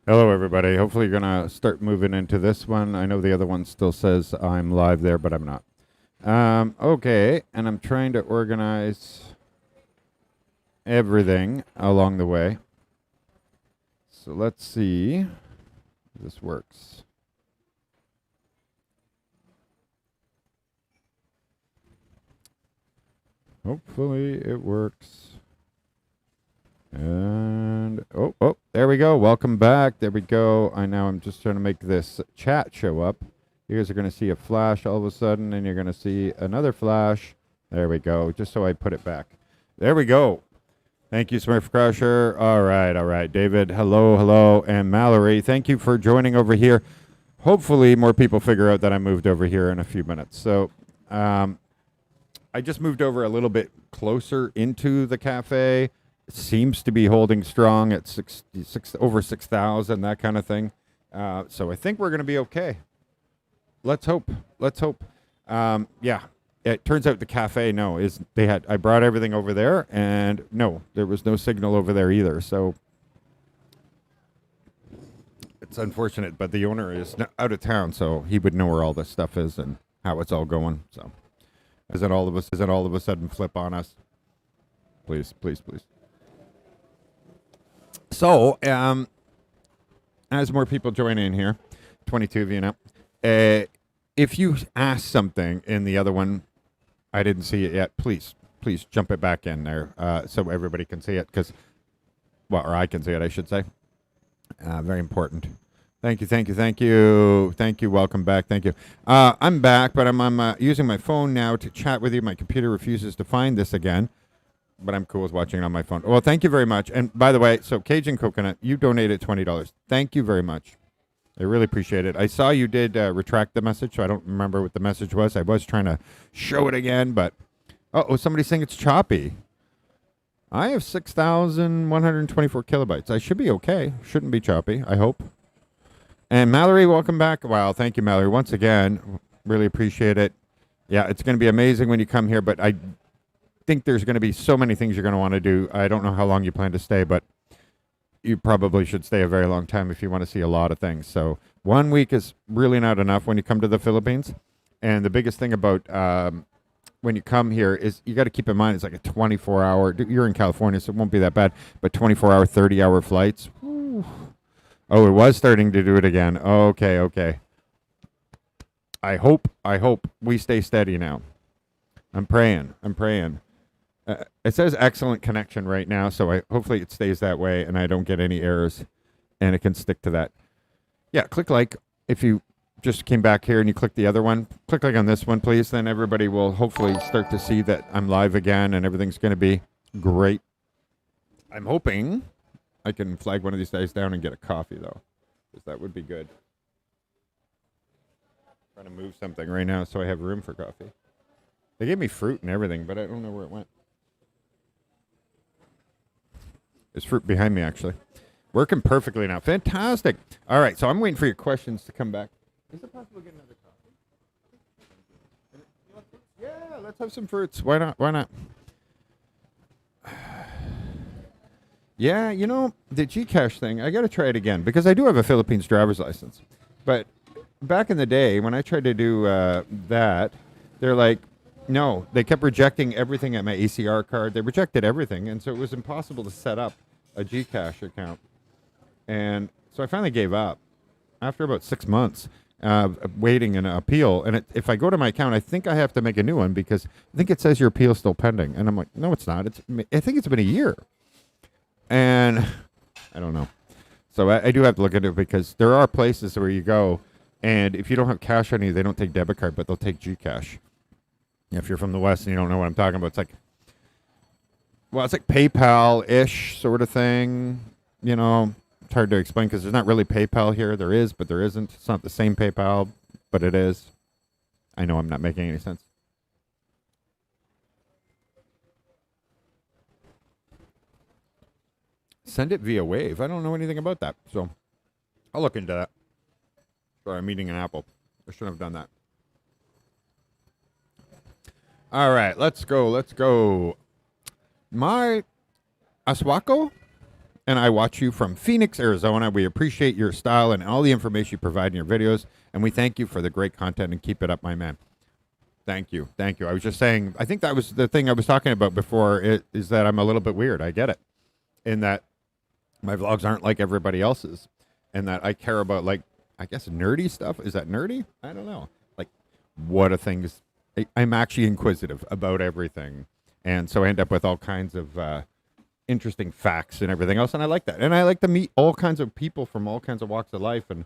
Hello, everybody. Hopefully, you're going to start moving into this one. I know the other one still says I'm live there, but I'm not. Okay, and I'm trying to organize everything along the way. So let's see if this works. Hopefully, it works. And there we go. Welcome back. There we go. I'm just trying to make this chat show up. You guys are going to see a flash all of a sudden, and you're going to see another flash. There we go. Just so I put it back. There we go. Thank you, Smurf Crusher. All right. David, hello. And Mallory, thank you for joining over here. Hopefully, more people figure out that I moved over here in a few minutes. So, I just moved over a little bit closer into the cafe. It seems to be holding strong at over 6,000, that kind of thing. So I think we're going to be okay. Let's hope. Yeah. It turns out the cafe, I brought everything over there, and no, there was no signal over there either. So it's unfortunate, but the owner is out of town, so he would know where all this stuff is and how it's all going. So doesn't all of a sudden flip on us? Please. So, as more people join in here, 22 of you now, if you ask something in the other one, I didn't see it yet, please jump it back in there so everybody can see it, or I can see it, I should say. Very important. Thank you. Welcome back. Thank you. I'm back, but I'm using my phone now to chat with you. My computer refuses to find this again, but I'm cool with watching it on my phone. Well, thank you very much. And by the way, so Cajun Coconut, you donated $20. Thank you very much. I really appreciate it. I saw you did retract the message, so I don't remember what the message was. I was trying to show it again, but somebody's saying it's choppy. I have 6,124 kilobytes. I should be okay. Shouldn't be choppy, I hope. And Mallory, welcome back. Wow, thank you, Mallory, once again. Really appreciate it. Yeah, it's going to be amazing when you come here, but I think there's going to be so many things you're going to want to do. I don't know how long you plan to stay, but you probably should stay a very long time if you want to see a lot of things. So 1 week is really not enough when you come to the Philippines. And the biggest thing about when you come here is you got to keep in mind it's like a 24-hour. You're in California, so it won't be that bad. But 24-hour, 30-hour flights. Whew. Oh, it was starting to do it again. Okay. I hope we stay steady now. I'm praying. It says excellent connection right now, so hopefully it stays that way and I don't get any errors and it can stick to that. Yeah, click like if you just came back here and you click the other one. Click like on this one, please. Then everybody will hopefully start to see that I'm live again and everything's going to be great. I'm hoping I can flag one of these guys down and get a coffee, though, because that would be good. I'm trying to move something right now so I have room for coffee. They gave me fruit and everything, but I don't know where it went. There's fruit behind me, actually. Working perfectly now. Fantastic. All right, so I'm waiting for your questions to come back. Is it possible to get another coffee? Yeah, let's have some fruits. Why not? Yeah, the Gcash thing, I got to try it again because I do have a Philippines driver's license. But back in the day, when I tried to do that, they're like, no, they kept rejecting everything at my ACR card. They rejected everything, and so it was impossible to set up a Gcash account. And so I finally gave up after about 6 months waiting an appeal. And if I go to my account, I think I have to make a new one because I think it says your appeal is still pending. And I'm like, no, it's not. I think it's been a year. And I don't know. So I do have to look at it because there are places where you go, and if you don't have cash on you, they don't take debit card, but they'll take Gcash. If you're from the West and you don't know what I'm talking about, it's like PayPal-ish sort of thing. It's hard to explain because there's not really PayPal here. There is, but there isn't. It's not the same PayPal, but it is. I know I'm not making any sense. Send it via Wave. I don't know anything about that, so I'll look into that. Sorry, I'm eating an apple. I shouldn't have done that. All right, let's go. My Aswako? and I watch you from Phoenix, Arizona. We appreciate your style and all the information you provide in your videos, and we thank you for the great content, and keep it up, my man. Thank you. Thank you. I was just saying, I think that was the thing I was talking about before, is that I'm a little bit weird. I get it. In that my vlogs aren't like everybody else's, and that I care about, like, I guess nerdy stuff. Is that nerdy? I don't know. Like, what are things? I'm actually inquisitive about everything, and so I end up with all kinds of interesting facts and everything else, and I like that. And I like to meet all kinds of people from all kinds of walks of life, and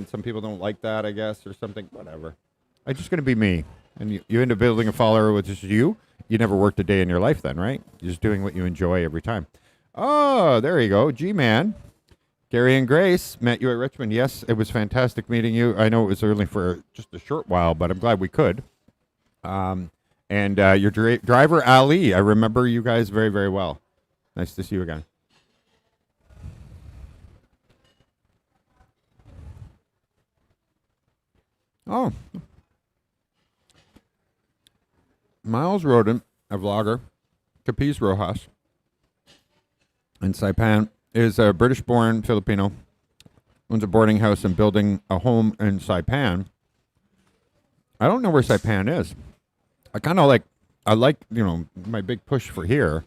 some people don't like that, I guess, or something. Whatever. I'm just going to be me. And you end up building a follower with just you. You never worked a day in your life then, right? You're just doing what you enjoy every time. Oh, there you go. G-Man. Gary and Grace met you at Richmond. Yes, it was fantastic meeting you. I know it was only for just a short while, but I'm glad we could. And your driver, Ali, I remember you guys very, very well. Nice to see you again. Oh. Miles Roden, a vlogger, Capiz Rojas, in Saipan, is a British-born Filipino, owns a boarding house and building a home in Saipan. I don't know where Saipan is. I like, my big push for here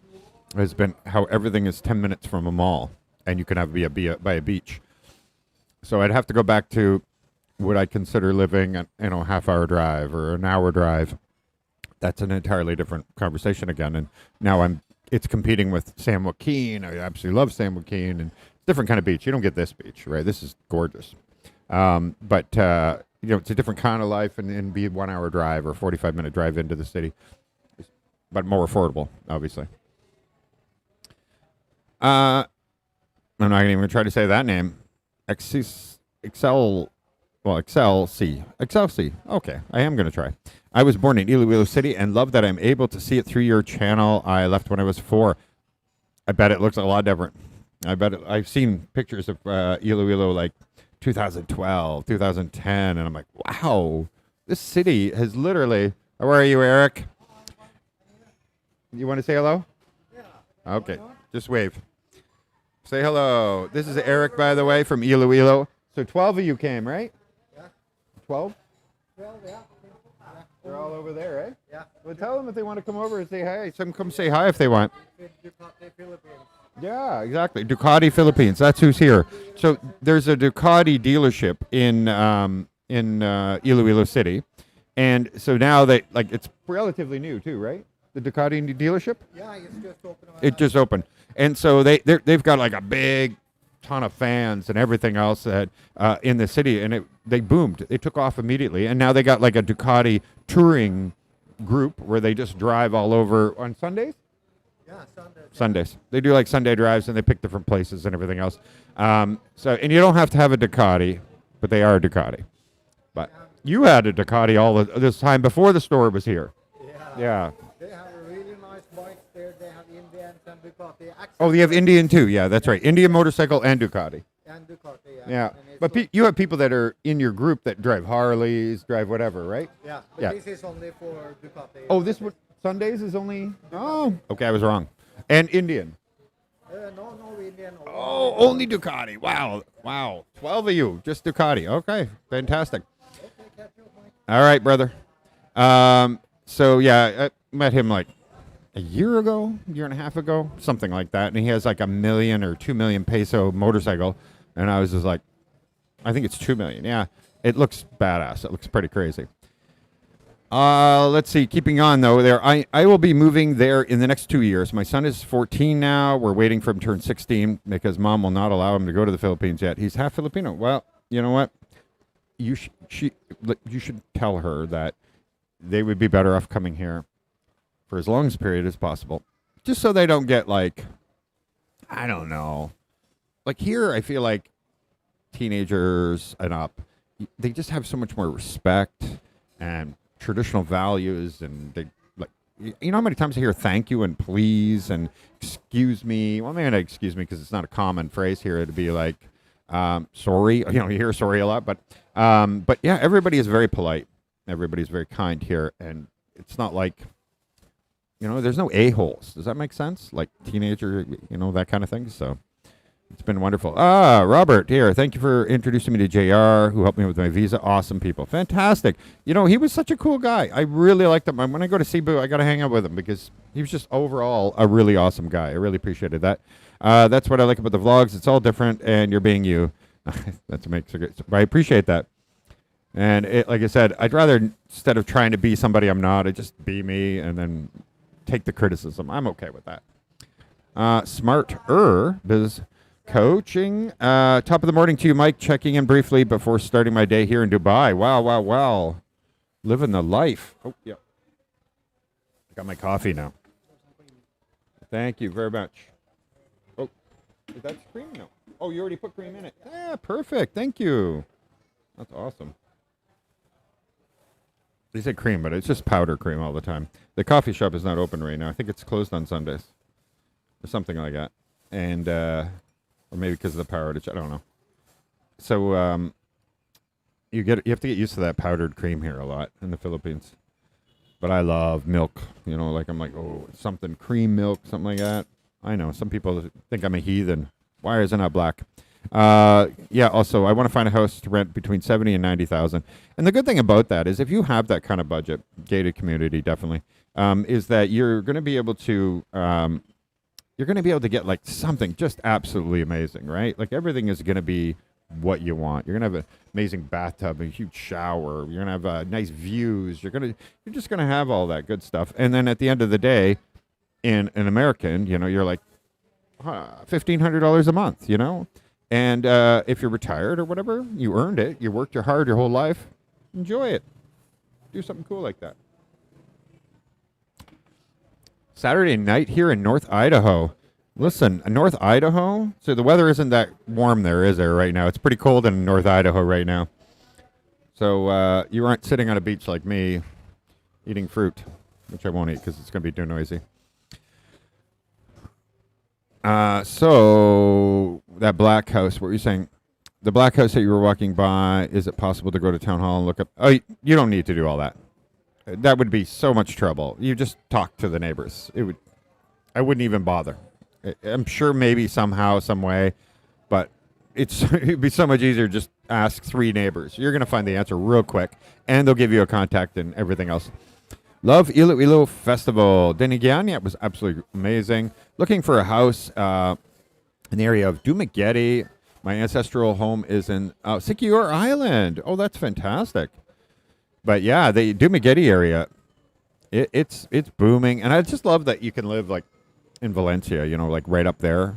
has been how everything is 10 minutes from a mall, and you can have by a beach. So I'd have to go back to what I consider living at, half-hour drive or an hour drive. That's an entirely different conversation again. And now it's competing with San Joaquin. I absolutely love San Joaquin, and different kind of beach. You don't get this beach, right? This is gorgeous. But it's a different kind of life, and be a 1 hour drive or 45-minute drive into the city, but more affordable, obviously. I'm not even going to try to say that name. Excel C. Okay, I am going to try. I was born in Iloilo City and love that I'm able to see it through your channel. I left when I was 4. I bet it looks a lot different. I've seen pictures of Iloilo like 2012, 2010, and I'm like, wow, this city has literally... Where are you, Eric? You want to say hello? Yeah. Okay, just wave. Say hello. This is Eric, by the way, from Iloilo. So 12 of you came, right? 12? 12, yeah. They're all over there, eh? Yeah. Well, tell them if they want to come over and say hi. Some come say hi if they want. Ducati Philippines. Yeah, exactly. Ducati Philippines. That's who's here. So there's a Ducati dealership in Iloilo City, and so now it's relatively new too, right? The Ducati dealership. Yeah, it's just open. It just opened, and so they've got like a big ton of fans and everything else that in the city, and they boomed. They took off immediately, and now they got like a Ducati touring group where they just drive all over on Sundays. Yeah, Sundays. They do like Sunday drives, and they pick different places and everything else. And you don't have to have a Ducati, but they are a Ducati. But you had a Ducati all this time before the store was here. Yeah. They have a really nice bike there. They have Indians and Ducati. Oh, they have Indian too. Yeah, that's right. Indian motorcycle and Ducati. And Ducati, yeah. Yeah. But you have people that are in your group that drive Harleys, drive whatever, right? Yeah. But this is only for Ducati. Oh, this one Sundays is only. Oh, okay, I was wrong. And Indian. No Indian. Oh, only Ducati. Wow. 12 of you, just Ducati. Okay, fantastic. All right, brother. So yeah, I met him like a year and a half ago, something like that. And he has like 1 million or 2 million peso motorcycle. And I was just like, I think it's 2 million. Yeah, it looks badass. It looks pretty crazy. Let's see. Keeping on though, I will be moving there in the next 2 years. My son is 14 now. We're waiting for him to turn 16 because mom will not allow him to go to the Philippines yet. He's half Filipino. Well, you know what? You should tell her that they would be better off coming here for as long as a period as possible, just so they don't get like, I don't know, like here. I feel like teenagers and up, they just have so much more respect and traditional values, and they like, how many times I hear thank you and please and excuse me. Well, maybe not excuse me because it's not a common phrase here. It'd be like sorry. You hear sorry a lot, but yeah, everybody is very polite. Everybody's very kind here, and it's not like, there's no a-holes. Does that make sense? Like teenager, that kind of thing. So It's been wonderful. Robert here. Thank you for introducing me to JR, who helped me with my visa. Awesome people. Fantastic. You know, he was such a cool guy. I really liked him. When I go to Cebu, I got to hang out with him because he was just overall a really awesome guy. I really appreciated that. That's what I like about the vlogs. It's all different, and you're being you. That makes it great. I appreciate that. And like I said, I'd rather, instead of trying to be somebody I'm not, I just be me and then take the criticism. I'm okay with that. Smarter biz coaching. Top of the morning to you, Mike. Checking in briefly before starting my day here in Dubai. Wow. Living the life. Oh, yeah. I got my coffee now. Thank you very much. Oh, is that cream? No. Oh, you already put cream in it. Yeah, perfect. Thank you. That's awesome. They said cream, but it's just powder cream all the time. The coffee shop is not open right now. I think it's closed on Sundays or something like that. And, or maybe because of the power outage. I don't know. So you have to get used to that powdered cream here a lot in the Philippines. But I love milk. You know, like I'm like, oh, something cream milk, something like that. I know some people think I'm a heathen. Why is it not black? Yeah. Also, I want to find a house to rent between 70 and 90,000. And the good thing about that is, if you have that kind of budget, gated community definitely, is that you're going to be able to. You're going to be able to get like something just absolutely amazing, right? Like everything is going to be what you want. You're going to have an amazing bathtub, a huge shower. You're going to have nice views. You're just going to have all that good stuff. And then at the end of the day, in an American, you know, you're like $1,500 a month, you know. And if you're retired or whatever, you earned it. You worked hard your whole life. Enjoy it. Do something cool like that. Saturday night here in North Idaho. Listen, North Idaho. So the weather isn't that warm there, is there, right now? It's pretty cold in North Idaho right now. So you aren't sitting on a beach like me eating fruit, which I won't eat because it's going to be too noisy. So that black house, what were you saying? The black house that you were walking by, is it possible to go to town hall and look up? Oh, you don't need to do all that. That would be so much trouble. You just talk to the neighbors. I wouldn't even bother. I'm sure maybe somehow, some way, but it'd be so much easier just ask 3 neighbors. You're going to find the answer real quick, and they'll give you a contact and everything else. Love Iloilo Festival. Dinigian, yeah, it was absolutely amazing. Looking for a house in the area of Dumaguete. My ancestral home is in Siquijor Island. Oh, that's fantastic. But yeah, the Dumaguete area, it's booming. And I just love that you can live like in Valencia, you know, like right up there.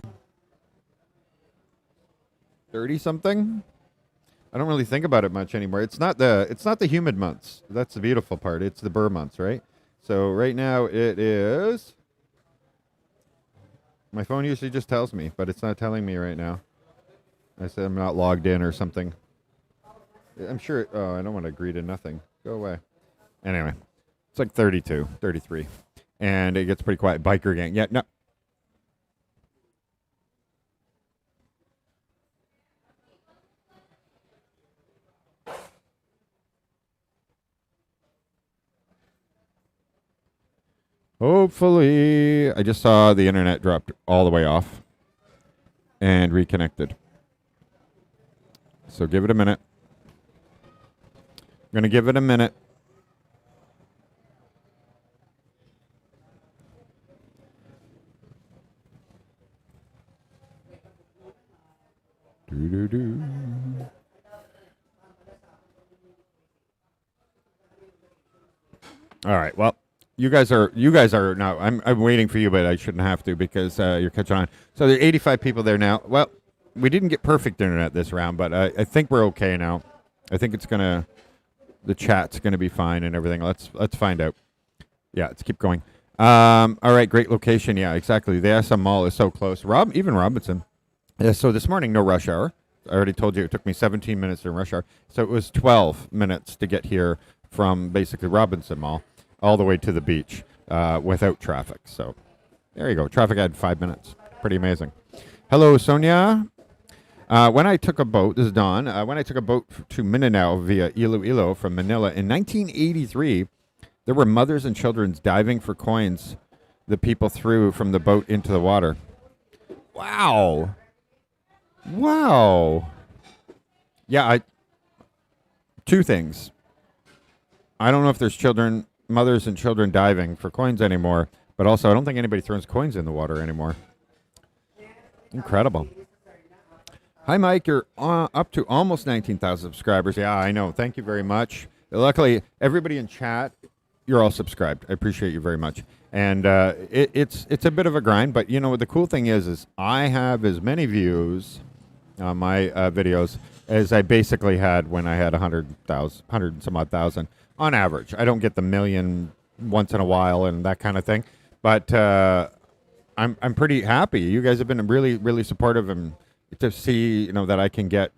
30-something? I don't really think about it much anymore. It's not the humid months. That's the beautiful part. It's the burr months, right? So right now it is. My phone usually just tells me, but it's not telling me right now. I said I'm not logged in or something. I'm sure. Oh, I don't want to agree to nothing. Go away. Anyway, it's like 32, 33. And it gets pretty quiet. Biker gang. Yeah, no. Hopefully, I just saw the internet dropped all the way off and reconnected. So give it a minute. I'm going to give it a minute. Do. All right. Well, you guys are now. I'm waiting for you, but I shouldn't have to because you're catching on. So there are 85 people there now. Well, we didn't get perfect internet this round, but I think we're okay now. I think the chat's gonna be fine and everything. Let's find out. Yeah, let's keep going. All right, great location. Yeah, exactly. The SM Mall is so close. Even Robinson. So this morning, no rush hour. I already told you it took me 17 minutes in rush hour. So it was 12 minutes to get here from basically Robinson Mall all the way to the beach without traffic. So there you go. Traffic had 5 minutes. Pretty amazing. Hello, Sonia. When I took a boat, this is Don, when I took a boat to Mindanao via Iloilo from Manila in 1983, there were mothers and children diving for coins the people threw from the boat into the water. Wow. Wow. Yeah, two things. I don't know if there's mothers and children diving for coins anymore, but also I don't think anybody throws coins in the water anymore. Incredible. Hi, Mike. You're up to almost 19,000 subscribers. Yeah, I know. Thank you very much. Luckily, everybody in chat, you're all subscribed. I appreciate you very much. And it's a bit of a grind, but you know what the cool thing is I have as many views on my videos as I basically had when I had 100 and some odd thousand on average. I don't get the million once in a while and that kind of thing, but I'm pretty happy. You guys have been really, really supportive, and to see that I can get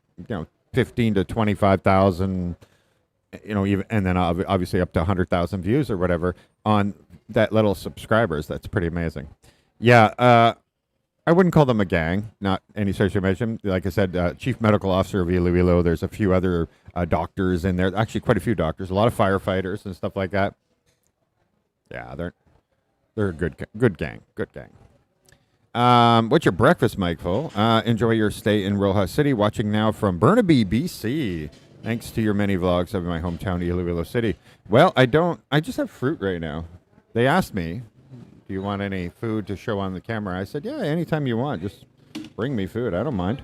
15 to 25,000, even, and then obviously up to 100,000 views or whatever on that little subscribers. That's pretty amazing. Yeah, I wouldn't call them a gang, not any stretch of imagination. Like I said, Chief Medical Officer of Iloilo. There's a few other doctors in there. Actually, quite a few doctors. A lot of firefighters and stuff like that. Yeah, they're a good gang. Good gang. What's your breakfast, Mike Full? Enjoy your stay in Roxas City. Watching now from Burnaby, BC. Thanks to your many vlogs of my hometown, Iloilo City. Well, I just have fruit right now. They asked me, do you want any food to show on the camera? I said, yeah, anytime you want. Just bring me food. I don't mind.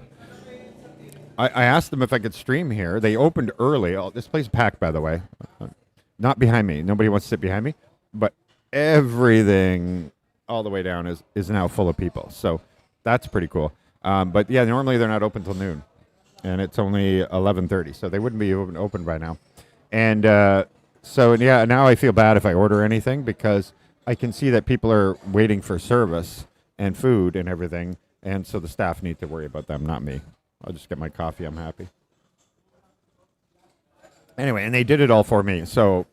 I asked them if I could stream here. They opened early. This place is packed, by the way. Not behind me. Nobody wants to sit behind me. But everything all the way down is now full of people. So that's pretty cool. But yeah, normally they're not open till noon. And it's only 11:30, so they wouldn't be open by now. And so, yeah, now I feel bad if I order anything because I can see that people are waiting for service and food and everything, and so the staff need to worry about them, not me. I'll just get my coffee. I'm happy. Anyway, and they did it all for me, so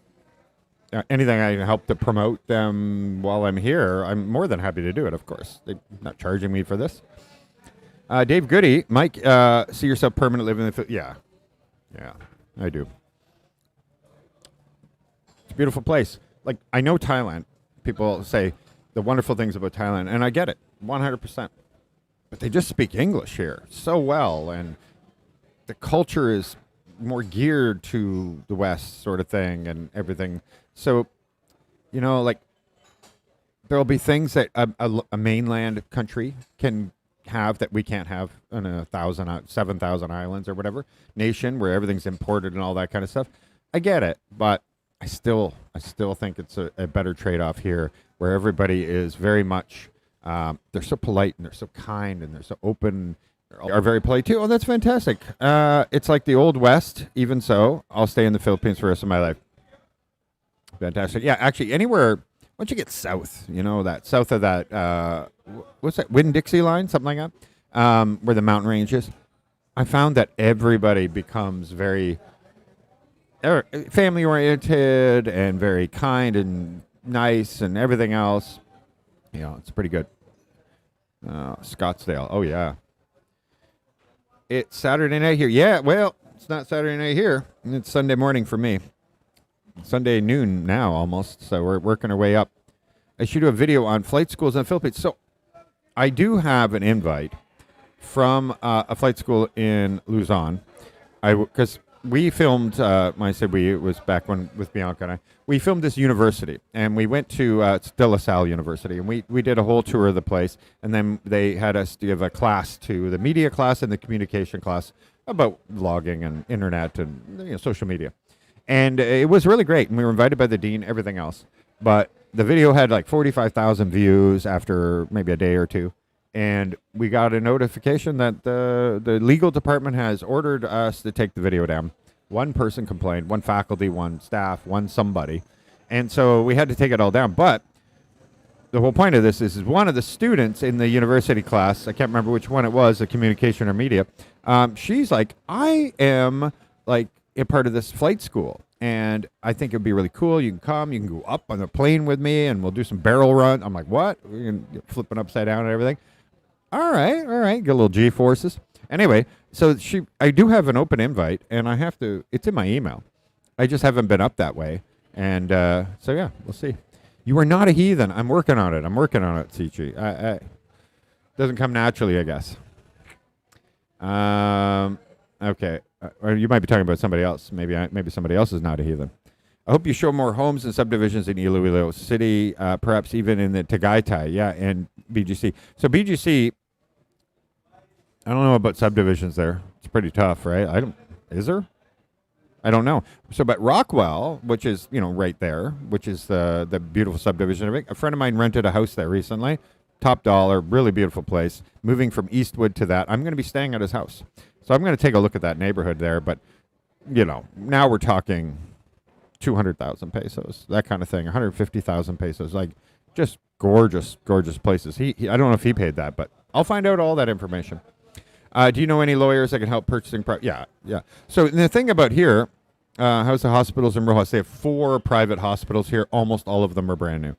anything I can help to promote them while I'm here, I'm more than happy to do it, of course. They're not charging me for this. Dave Goody, Mike, see yourself permanent living in the... Yeah, I do. It's a beautiful place. Like, I know Thailand. People say the wonderful things about Thailand, and I get it, 100%. But they just speak English here so well, and the culture is more geared to the West sort of thing and everything. So, like, there'll be things that a mainland country can have that we can't have in 7,000 islands or whatever nation where everything's imported and all that kind of stuff. I get it, but I still think it's a better trade-off here where everybody is very much they're so polite and they're so kind and they're so open. Are very polite too. Oh, that's fantastic. It's like the old West. Even so, I'll stay in the Philippines for the rest of my life. Fantastic. Yeah, actually, anywhere. Once you get south, that south of that, what's that, Winn-Dixie line, something like that, where the mountain range is, I found that everybody becomes very family-oriented and very kind and nice and everything else. It's pretty good. Scottsdale. Oh, yeah. It's Saturday night here. Yeah, well, it's not Saturday night here. It's Sunday morning for me. Sunday noon now almost, so we're working our way up. I should do a video on flight schools in the Philippines. So I do have an invite from a flight school in Luzon. Because we filmed, when I said we, it was back when with Bianca and I, we filmed this university, and we went to De La Salle University, and we did a whole tour of the place, and then they had us give a class to the media class and the communication class about vlogging and internet and social media. And it was really great, and we were invited by the dean, everything else. But the video had like 45,000 views after maybe a day or two. And we got a notification that the legal department has ordered us to take the video down. One person complained, one faculty, one staff, one somebody. And so we had to take it all down. But the whole point of this is one of the students in the university class, I can't remember which one it was, the communication or media, she's like, I am like a part of this flight school, and I think it'd be really cool. You can come, you can go up on the plane with me, and we'll do some barrel run. I'm like, what? We can flipping upside down and everything. All right, get a little G-forces. Anyway, so I do have an open invite, and I have to, it's in my email. I just haven't been up that way, and so yeah, we'll see. You are not a heathen. I'm working on it, Cici. Doesn't come naturally, I guess. Okay. Or you might be talking about somebody else. Maybe somebody else is not a heathen. I hope you show more homes and subdivisions in Iloilo City, perhaps even in the Tagaytay, yeah, and BGC. So BGC, I don't know about subdivisions there. It's pretty tough, right? Is there? I don't know. So, but Rockwell, which is right there, which is the beautiful subdivision. A friend of mine rented a house there recently, top dollar, really beautiful place. Moving from Eastwood to that, I'm going to be staying at his house, so I'm going to take a look at that neighborhood there. But now we're talking 200,000 pesos, that kind of thing, 150,000 pesos, like just gorgeous, gorgeous places. He I don't know if he paid that, but I'll find out all that information. Do you know any lawyers that can help purchasing? Yeah. So the thing about here, how's the hospitals in Roxas? They have 4 private hospitals here. Almost all of them are brand new.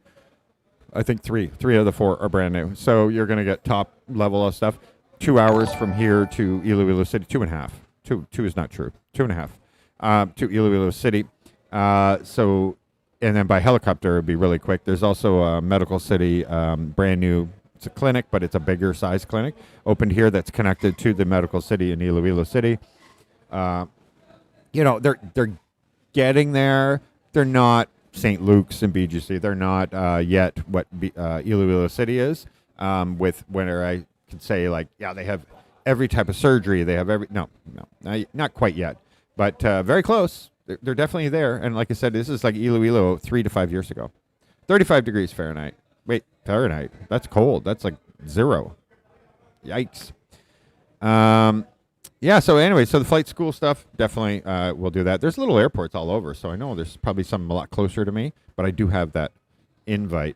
I think three of the 4 are brand new. So you're going to get top level of stuff. 2 hours from here to Iloilo City, 2.5. Two is not true. 2.5 to Iloilo City. So, and then by helicopter, it'd be really quick. There's also a Medical City, brand new. It's a clinic, but it's a bigger size clinic opened here that's connected to the Medical City in Iloilo City. They're getting there. They're not St. Luke's and BGC. They're not yet what Iloilo City is. With where I could say they have every type of surgery. They have not quite yet, but very close. They're definitely there. And like I said, this is like Iloilo 3 to 5 years ago. 35 degrees Fahrenheit. Wait, Fahrenheit. That's cold. That's like 0. Yikes. So anyway, so the flight school stuff, definitely we'll do that. There's little airports all over, so I know there's probably some a lot closer to me, but I do have that invite.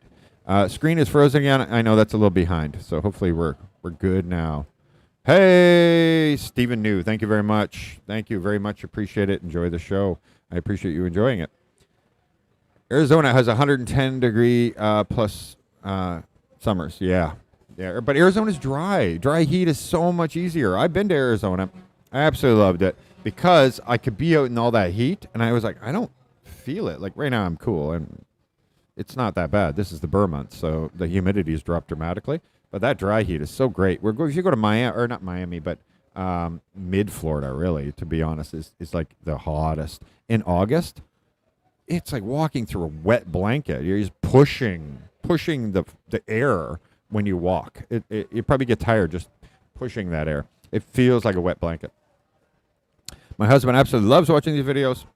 Screen is frozen again. I know that's a little behind, so hopefully we're good now. Hey, Stephen New, thank you very much. Thank you very much. Appreciate it. Enjoy the show. I appreciate you enjoying it. Arizona has 110 degree plus summers. Yeah, but Arizona's dry. Dry heat is so much easier. I've been to Arizona. I absolutely loved it because I could be out in all that heat, and I was like, I don't feel it. Like right now, I'm cool, and it's not that bad. This is the Burr month, so the humidity has dropped dramatically. But that dry heat is so great. If you go to Miami, or not Miami, but mid Florida, really, to be honest, is like the hottest. In August, it's like walking through a wet blanket. You're just pushing the air when you walk. You probably get tired just pushing that air. It feels like a wet blanket. My husband absolutely loves watching these videos.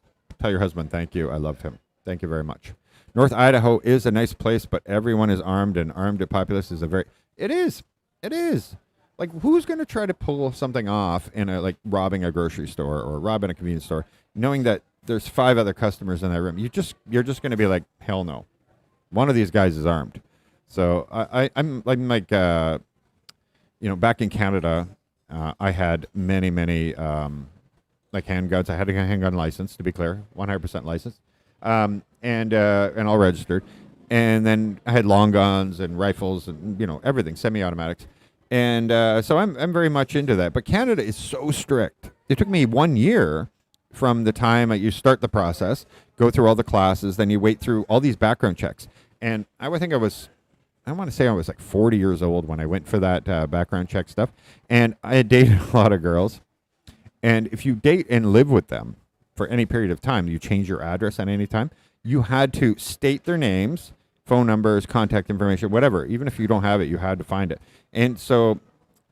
Tell your husband thank you. I love him. Thank you very much. North Idaho is a nice place, but everyone is armed, and armed populace is It is. Like, who's going to try to pull something off in robbing a grocery store or robbing a convenience store, knowing that there's 5 other customers in that room? You're just going to be like, hell no. One of these guys is armed. So I'm back in Canada, I had many handguns. I had a handgun license, to be clear, 100% license, and all registered. And then I had long guns and rifles and everything, semi-automatics. And so I'm very much into that. But Canada is so strict. It took me 1 year from the time you start the process, go through all the classes, then you wait through all these background checks. And I want to say I was like 40 years old when I went for that background check stuff. And I had dated a lot of girls. And if you date and live with them for any period of time, you change your address at any time, you had to state their names, phone numbers, contact information, whatever. Even if you don't have it, you had to find it. And so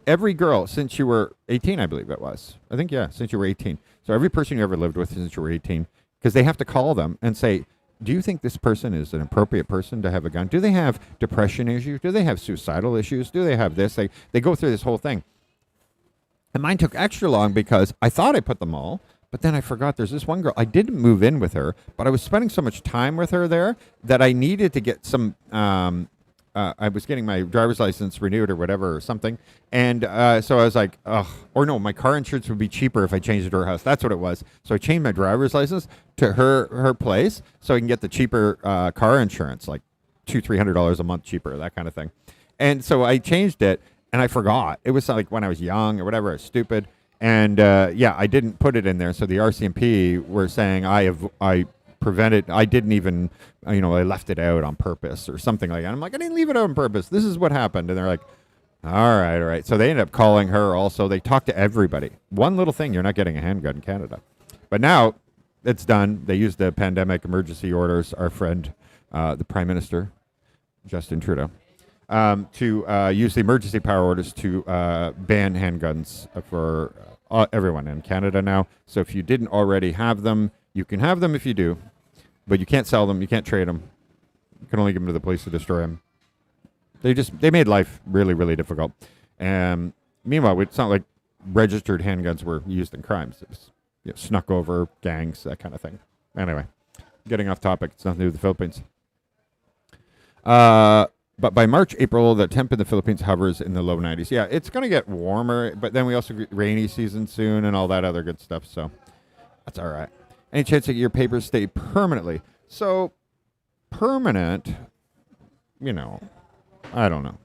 every girl, since you were 18, I believe it was. I think, yeah, since you were 18. So every person you ever lived with since you were 18, because they have to call them and say, do you think this person is an appropriate person to have a gun? Do they have depression issues? Do they have suicidal issues? Do they have this? They go through this whole thing. And mine took extra long because I thought I put them all, but then I forgot there's this one girl. I didn't move in with her, but I was spending so much time with her there that I needed to get some I was getting my driver's license renewed or whatever or something. And so I was like, my car insurance would be cheaper if I changed it to her house. That's what it was. So I changed my driver's license to her place so I can get the cheaper car insurance, like $200-300 a month cheaper, that kind of thing. And so I changed it, and I forgot. It was like when I was young or whatever. I was stupid. And I didn't put it in there. So the RCMP were saying I prevented. I didn't even, I left it out on purpose or something like that. I'm like, I didn't leave it out on purpose. This is what happened. And they're like, All right. So they ended up calling her also. They talked to everybody. One little thing, you're not getting a handgun in Canada. But now it's done. They used the pandemic emergency orders, our friend, the Prime Minister, Justin Trudeau, to use the emergency power orders to ban handguns for everyone in Canada now. So if you didn't already have them, you can have them if you do, but you can't sell them. You can't trade them. You can only give them to the police to destroy them. They made life really, really difficult. And meanwhile, it's not like registered handguns were used in crimes. It was snuck over, gangs, that kind of thing. Anyway, getting off topic. It's nothing to do with the Philippines. But by March, April, the temp in the Philippines hovers in the low 90s. Yeah, it's going to get warmer, but then we also get rainy season soon and all that other good stuff. So that's all right. Any chance that your papers stay permanently? So permanent, I don't know.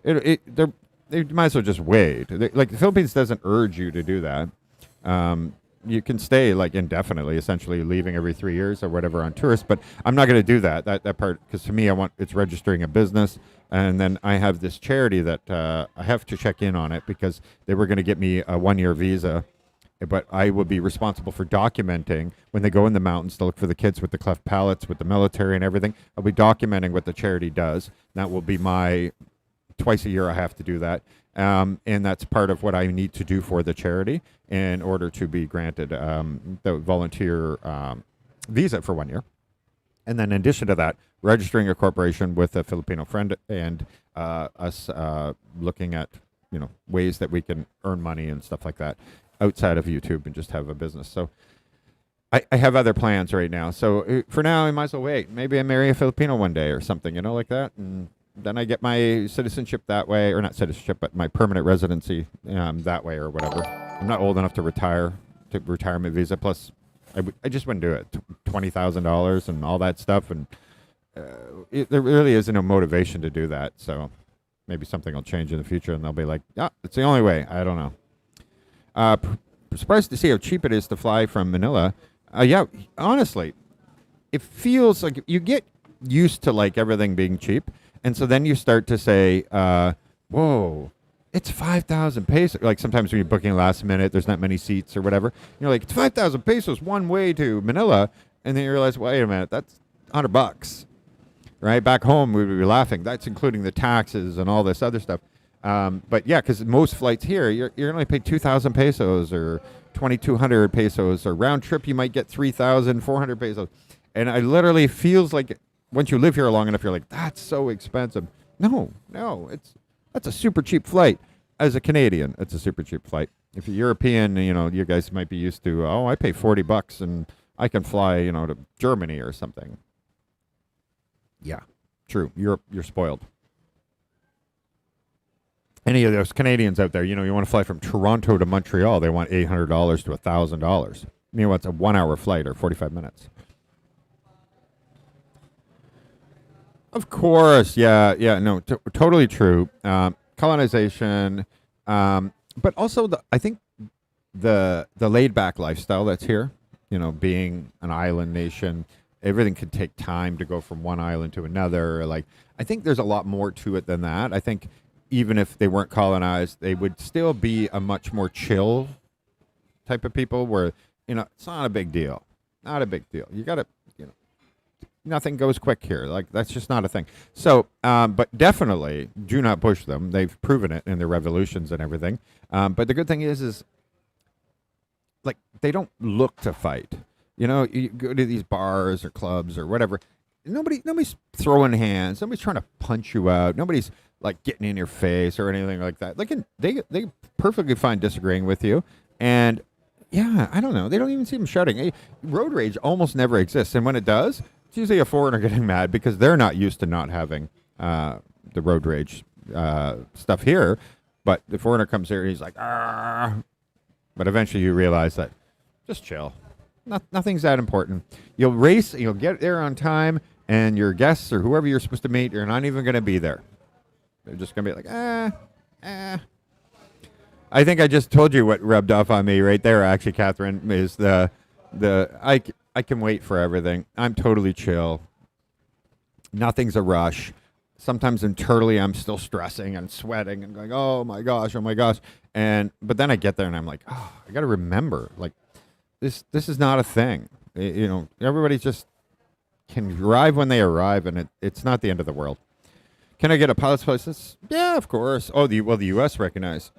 They might as well just wait. Like the Philippines doesn't urge you to do that. You can stay like indefinitely, essentially leaving every 3 years or whatever on tourists. But I'm not going to do that part because to me, it's registering a business, and then I have this charity that I have to check in on it because they were going to get me a 1-year visa. But I will be responsible for documenting when they go in the mountains to look for the kids with the cleft palates, with the military and everything. I'll be documenting what the charity does. That will be my twice a year I have to do that. And that's part of what I need to do for the charity in order to be granted the volunteer visa for 1 year. And then in addition to that, registering a corporation with a Filipino friend and us looking at ways that we can earn money and stuff like that outside of YouTube and just have a business. So I have other plans right now. So for now, I might as well wait. Maybe I marry a Filipino one day or something, like that. And then I get my citizenship that way, or not citizenship, but my permanent residency that way or whatever. I'm not old enough to retire, take retirement visa. Plus, I just wouldn't do it. $20,000 and all that stuff. And there really isn't a motivation to do that. So maybe something will change in the future and they'll be like, it's the only way. I don't know. Surprised to see how cheap it is to fly from Manila. Yeah, honestly, it feels like you get used to like everything being cheap, and so then you start to say, "Whoa, it's 5,000 pesos." Like sometimes when you're booking last minute, there's not many seats or whatever. You're like, "It's 5,000 pesos one way to Manila," and then you realize, "Wait a minute, that's $100." Right back home, we would be laughing. That's including the taxes and all this other stuff. But yeah, because most flights here, you're only pay 2,000 pesos or 2,200 pesos, or round trip you might get 3,400 pesos. And I literally feels like once you live here long enough, you're like, that's so expensive. No, that's a super cheap flight. As a Canadian, it's a super cheap flight. If you're European, you guys might be used to, I pay $40 and I can fly, to Germany or something. Yeah, true. You're spoiled. Any of those Canadians out there, you want to fly from Toronto to Montreal, they want $800 to $1,000. Meanwhile, it's a 1-hour flight or 45 minutes. Of course, yeah, no, totally true. Colonization, but also I think the laid back lifestyle that's here. Being an island nation, everything could take time to go from one island to another. Like, I think there's a lot more to it than that. I think even if they weren't colonized, they would still be a much more chill type of people where, it's not a big deal. Not a big deal. You got to, nothing goes quick here. Like, that's just not a thing. So, but definitely do not push them. They've proven it in their revolutions and everything. But the good thing is like, they don't look to fight. You go to these bars or clubs or whatever. Nobody's throwing hands. Nobody's trying to punch you out. Nobody's like getting in your face or anything like that. Like they perfectly fine disagreeing with you. And yeah, I don't know. They don't even see them shouting. Road rage almost never exists. And when it does, it's usually a foreigner getting mad because they're not used to not having the road rage stuff here. But the foreigner comes here and he's like, ah. But eventually you realize that just chill. Nothing's that important. You'll race, you'll get there on time, and your guests or whoever you're supposed to meet, you're not even going to be there. They're just going to be like, I think I just told you what rubbed off on me right there, actually, Catherine, is I can wait for everything. I'm totally chill. Nothing's a rush. sometimes internally I'm still stressing and sweating and going, oh my gosh, but then I get there and I'm like, oh, I got to remember, like, this is not a thing. Everybody just can arrive when they arrive, and it's not the end of the world. Can I get a pilot's license? Yeah, of course. Oh, the U.S. recognize.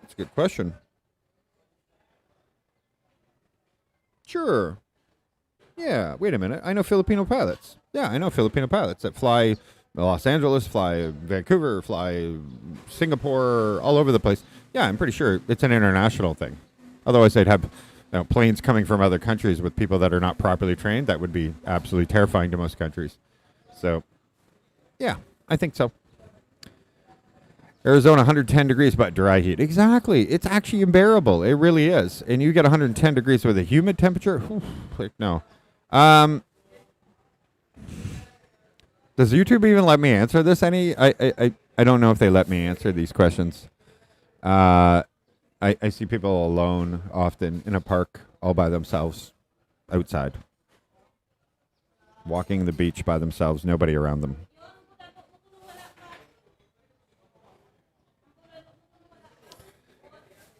That's a good question. Sure. Yeah, wait a minute. I know Filipino pilots. Yeah, I know Filipino pilots that fly Los Angeles, fly Vancouver, fly Singapore, all over the place. Yeah, I'm pretty sure it's an international thing. Otherwise, they'd have planes coming from other countries with people that are not properly trained. That would be absolutely terrifying to most countries. So, yeah, I think so. Arizona, 110 degrees, but dry heat. Exactly. It's actually unbearable. It really is. And you get 110 degrees with a humid temperature? Like, no. Does YouTube even let me answer this? I don't know if they let me answer these questions. I see people alone often in a park all by themselves outside. Walking the beach by themselves, nobody around them.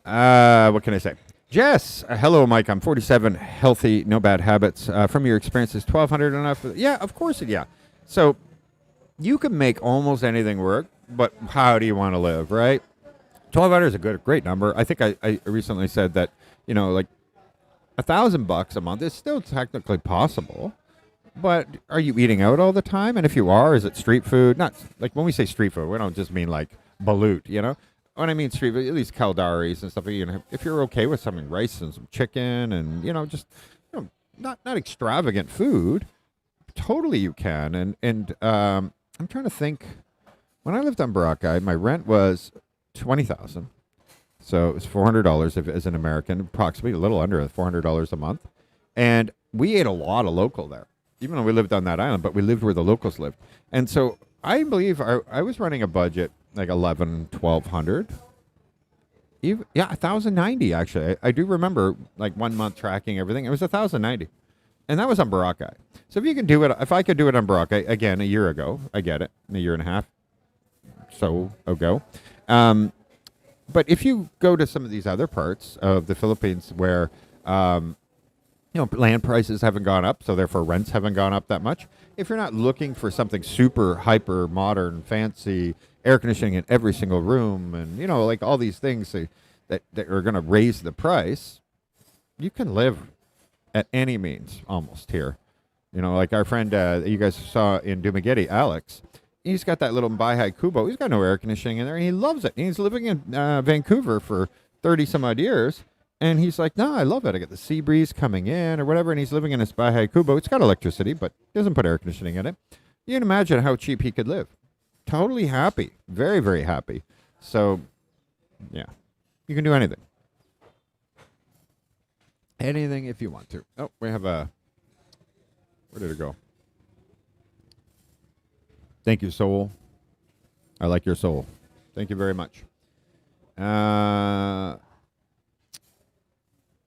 What can I say? Jess, hello, Mike. I'm 47, healthy, no bad habits. From your experiences, 1,200 enough? Yeah, of course, yeah. So you can make almost anything work, but how do you want to live, right? 1,200 is a great number. I think I recently said that, like $1,000 a month is still technically possible, but are you eating out all the time? And if you are, is it street food? Not like when we say street food, we don't just mean like balut, When I mean street food, at least Caldaris and stuff. If you're okay with something, rice and some chicken, and just not extravagant food, totally you can. And I'm trying to think. When I lived on Boracay, my rent was $20,000, so it was $400 as an American, approximately a little under $400 a month. And we ate a lot of local there, even though we lived on that island. But we lived where the locals lived, and so I believe I was running a budget like 1,100, 1,200, even 1,090 actually. I do remember like 1 month tracking everything. It was 1,090, and that was on Boracay. So if you can do it, if I could do it on Boracay again a year ago, I get it, in a year and a half so ago. But if you go to some of these other parts of the Philippines where land prices haven't gone up, so therefore rents haven't gone up that much. If you're not looking for something super hyper modern, fancy, air conditioning in every single room, and like all these things that are going to raise the price, you can live at any means almost here. Like our friend that you guys saw in Dumaguete, Alex. He's got that little Bahay Kubo. He's got no air conditioning in there, and he loves it. And he's living in Vancouver for 30 some odd years. And he's like, no, I love it. I get the sea breeze coming in or whatever. And he's living in his Bahay Kubo. It's got electricity, but he doesn't put air conditioning in it. You can imagine how cheap he could live. Totally happy. Very, very happy. So, yeah, you can do anything. Anything if you want to. Oh, we have a... Where did it go? Thank you, soul. I like your soul. Thank you very much. I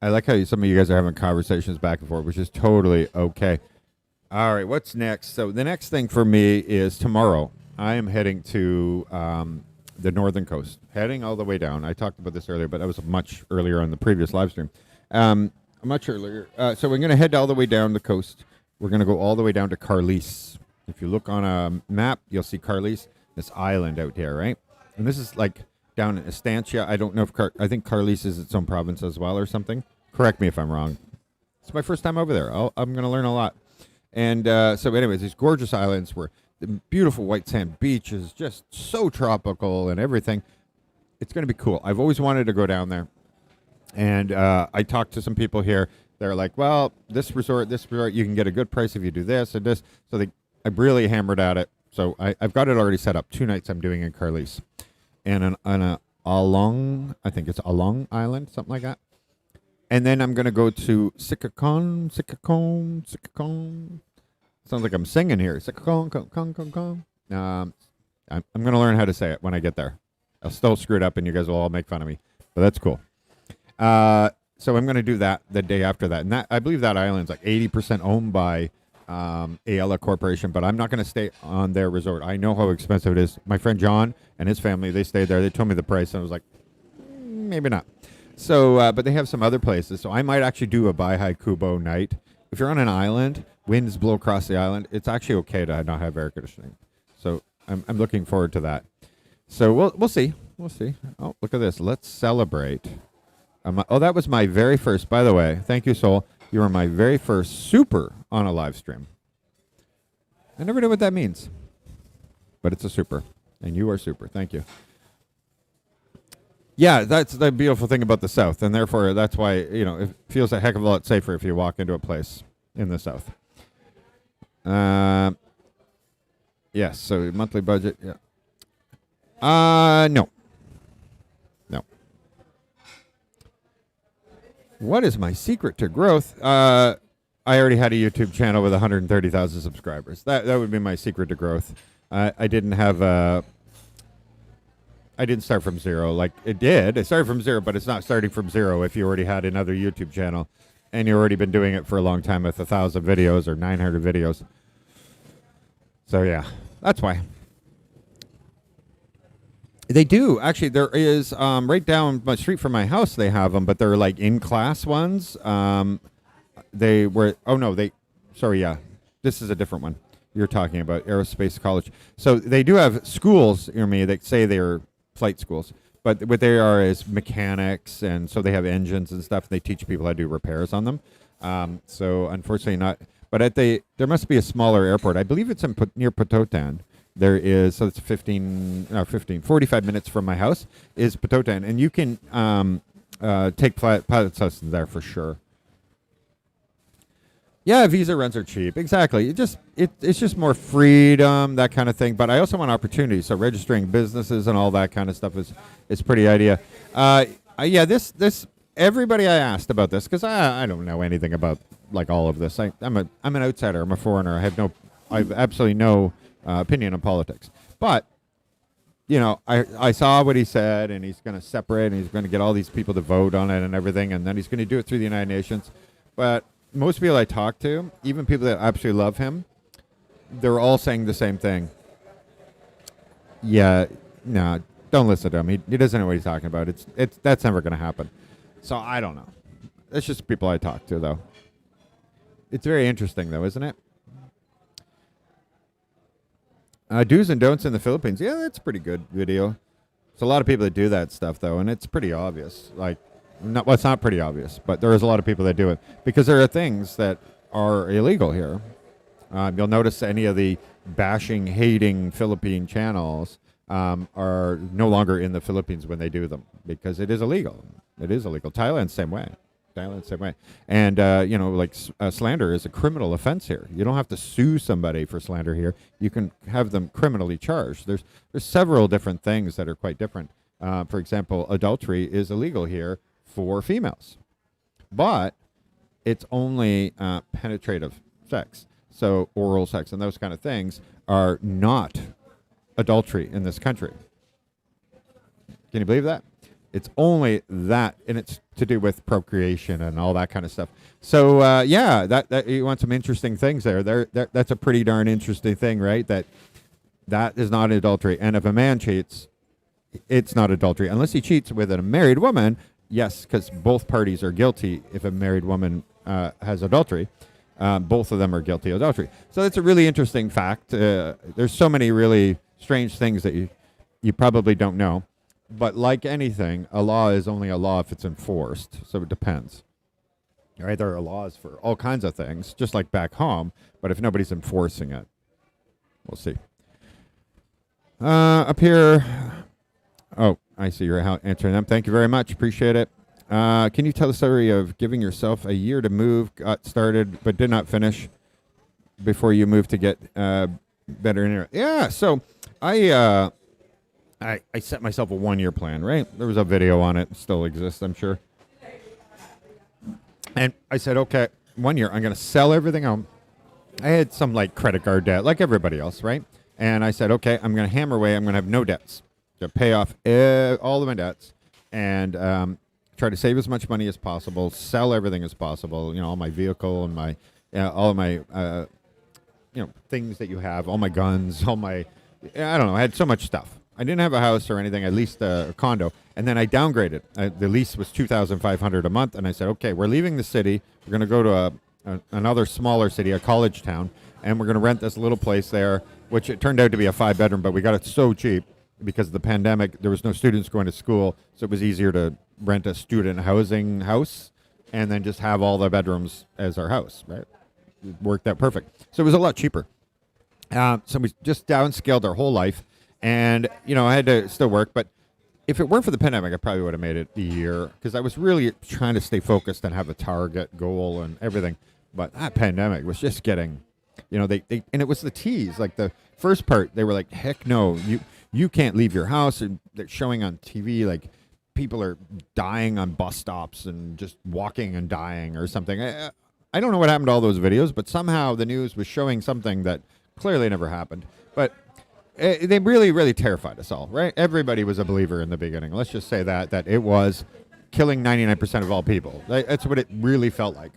like how some of you guys are having conversations back and forth, which is totally okay. All right, what's next? So the next thing for me is tomorrow. I am heading to the northern coast, heading all the way down. I talked about this earlier, but that was much earlier on the previous live stream. Much earlier. So we're going to head all the way down the coast. We're going to go all the way down to Carlis. If you look on a map, you'll see Carlis, this island out here, right? And this is like down in Estancia. I don't know if I think Carlis is its own province as well or something. Correct me if I'm wrong. It's my first time over there. I'm going to learn a lot. And so anyways, these gorgeous islands where the beautiful white sand beaches, just so tropical and everything. It's going to be cool. I've always wanted to go down there. And I talked to some people here. They're like, well, this resort, you can get a good price if you do this and this. So I really hammered at it. So I've got it already set up. 2 nights I'm doing in Carlis. And on a Along, I think it's Along Island, something like that. And then I'm going to go to Sikakon. Sounds like I'm singing here. Sikakon. I'm going to learn how to say it when I get there. I'll still screw it up and you guys will all make fun of me. But that's cool. So I'm going to do that the day after that. And I believe that island's like 80% owned by Ayala Corporation, but I'm not going to stay on their resort. I know how expensive it is. My friend John and his family, they stayed there. They told me the price, and I was like, maybe not. So, but they have some other places. So I might actually do a Baihai Kubo night. If you're on an island, winds blow across the island, it's actually okay to not have air conditioning. So I'm looking forward to that. So we'll see. We'll see. Oh, look at this. Let's celebrate. That was my very first, by the way. Thank you, Soul. You were my very first super on a live stream. I never know what that means, but it's a super, and you are super. Thank you. Yeah, that's the beautiful thing about the South, and therefore that's why, it feels a heck of a lot safer if you walk into a place in the South. Yes, so monthly budget, yeah. No. What is my secret to growth? I already had a YouTube channel with 130,000 subscribers. That would be my secret to growth. I didn't start from zero. Like, it did. It started from zero, but it's not starting from zero if you already had another YouTube channel and you've already been doing it for a long time with 1,000 videos or 900 videos. So, yeah, that's why. They do. Actually, there is, right down my street from my house, they have them, but they're like in-class ones. This is a different one. You're talking about Aerospace College. So they do have schools near me that say they're flight schools, but what they are is mechanics, and so they have engines and stuff. They teach people how to do repairs on them. So unfortunately not, but there must be a smaller airport. I believe it's near Pototan. There is, so it's 45 minutes from my house is Pototan, and you can take pilot lessons there for sure. Yeah, visa runs are cheap. Exactly. It's just more freedom, that kind of thing. But I also want opportunity. So registering businesses and all that kind of stuff is pretty idea. This everybody I asked about this, because I don't know anything about like all of this. I'm an outsider. I'm a foreigner. I have absolutely no opinion on politics. But I saw what he said, and he's going to separate, and he's going to get all these people to vote on it and everything, and then he's going to do it through the United Nations. But most people I talk to, even people that absolutely love him, they're all saying the same thing. Yeah, no, don't listen to him. He doesn't know what he's talking about. That's never going to happen. So I don't know. That's just people I talk to, though. It's very interesting, though, isn't it? Do's and don'ts in the Philippines. Yeah, that's a pretty good video. There's a lot of people that do that stuff, though, and it's pretty obvious. It's not pretty obvious, but there is a lot of people that do it because there are things that are illegal here. You'll notice any of the bashing, hating Philippine channels are no longer in the Philippines when they do them because it is illegal. It is illegal. Thailand, same way. And, slander is a criminal offense here. You don't have to sue somebody for slander here. You can have them criminally charged. There's several different things that are quite different. For example, adultery is illegal here for females, but it's only penetrative sex. So oral sex and those kind of things are not adultery in this country. Can you believe that? It's only that, and it's to do with procreation and all that kind of stuff. So, that you want some interesting things there. That's a pretty darn interesting thing, right? That is not adultery. And if a man cheats, it's not adultery. Unless he cheats with a married woman, yes, because both parties are guilty if a married woman has adultery. Both of them are guilty of adultery. So that's a really interesting fact. There's so many really strange things that you probably don't know. But like anything, a law is only a law if it's enforced. So it depends. All right, there are laws for all kinds of things, just like back home. But if nobody's enforcing it, we'll see. Up here. Oh, I see you're answering them. Thank you very much. Appreciate it. Can you tell the story of giving yourself a year to move, got started, but did not finish before you moved to get better internet? Yeah, so I set myself a 1-year plan, right? There was a video on it. Still exists, I'm sure. And I said, okay, 1 year, I'm going to sell everything home. I had some credit card debt, like everybody else, right? And I said, okay, I'm going to hammer away. I'm going to have no debts. To pay off all of my debts and try to save as much money as possible, sell everything as possible, all my vehicle and all of my things that you have, all my guns, all my, I don't know, I had so much stuff. I didn't have a house or anything, at least a condo. And then I downgraded. The lease was $2,500 a month, and I said, okay, we're leaving the city. We're going to go to another smaller city, a college town, and we're going to rent this little place there, which it turned out to be a 5-bedroom, but we got it so cheap because of the pandemic. There was no students going to school, so it was easier to rent a student housing house and then just have all the bedrooms as our house, right? It worked out perfect. So it was a lot cheaper. So we just downscaled our whole life. And, I had to still work, but if it weren't for the pandemic, I probably would have made it a year because I was really trying to stay focused and have a target goal and everything. But that pandemic was just getting, they and it was the tease. Like the first part, they were like, heck no, you can't leave your house. And they're showing on TV, like people are dying on bus stops and just walking and dying or something. I don't know what happened to all those videos, but somehow the news was showing something that clearly never happened. But they really, really terrified us all, right? Everybody was a believer in the beginning. Let's just say that it was killing 99% of all people. That's what it really felt like.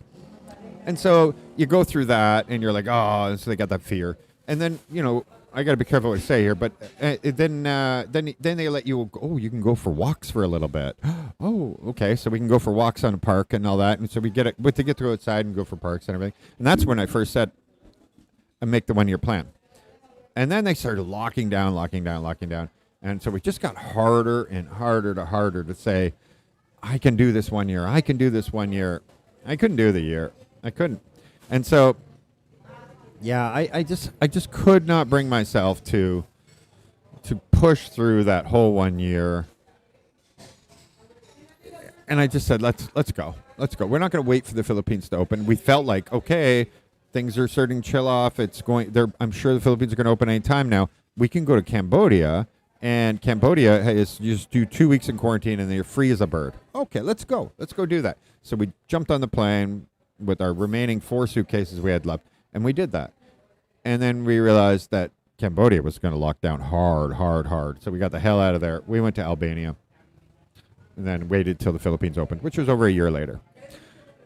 And so you go through that, and you're like, oh, so they got that fear. And then, I got to be careful what I say here, but then they let you go, oh, you can go for walks for a little bit. Oh, okay, so we can go for walks on a park and all that. And so we get to get to go outside and go for parks and everything. And that's when I first said, I make the 1-year plan. And then they started locking down. And so we just got harder and harder to say, I can do this 1 year. I can do this 1 year. I couldn't do the year. I couldn't. And so, yeah, I just could not bring myself to push through that whole 1 year. And I just said, let's go. Let's go. We're not going to wait for the Philippines to open. We felt like, okay, things are starting to chill off. It's going there. I'm sure the Philippines are going to open any time now. We can go to Cambodia, and Cambodia is you just do 2 weeks in quarantine, and then you're free as a bird. Okay, let's go. Let's go do that. So we jumped on the plane with our remaining 4 suitcases we had left, and we did that. And then we realized that Cambodia was going to lock down hard. So we got the hell out of there. We went to Albania, and then waited till the Philippines opened, which was over a year later.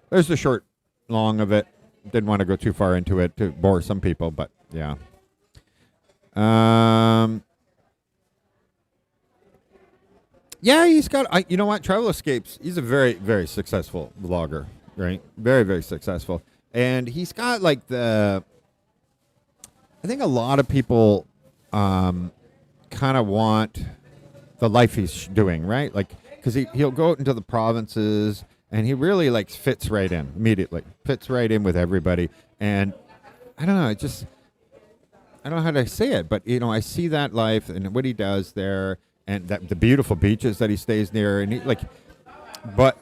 There's the short, long of it. Didn't want to go too far into it to bore some people, but yeah. Yeah, he's got, you know what, Travel Escapes, he's a very, very successful vlogger, right? Very, very successful. And he's got like I think a lot of people kind of want the life he's doing, right? Like, because he'll go out into the provinces, and he really like fits right in immediately. Fits right in with everybody. And I don't know, I don't know how to say it, but I see that life and what he does there, and that the beautiful beaches that he stays near, and but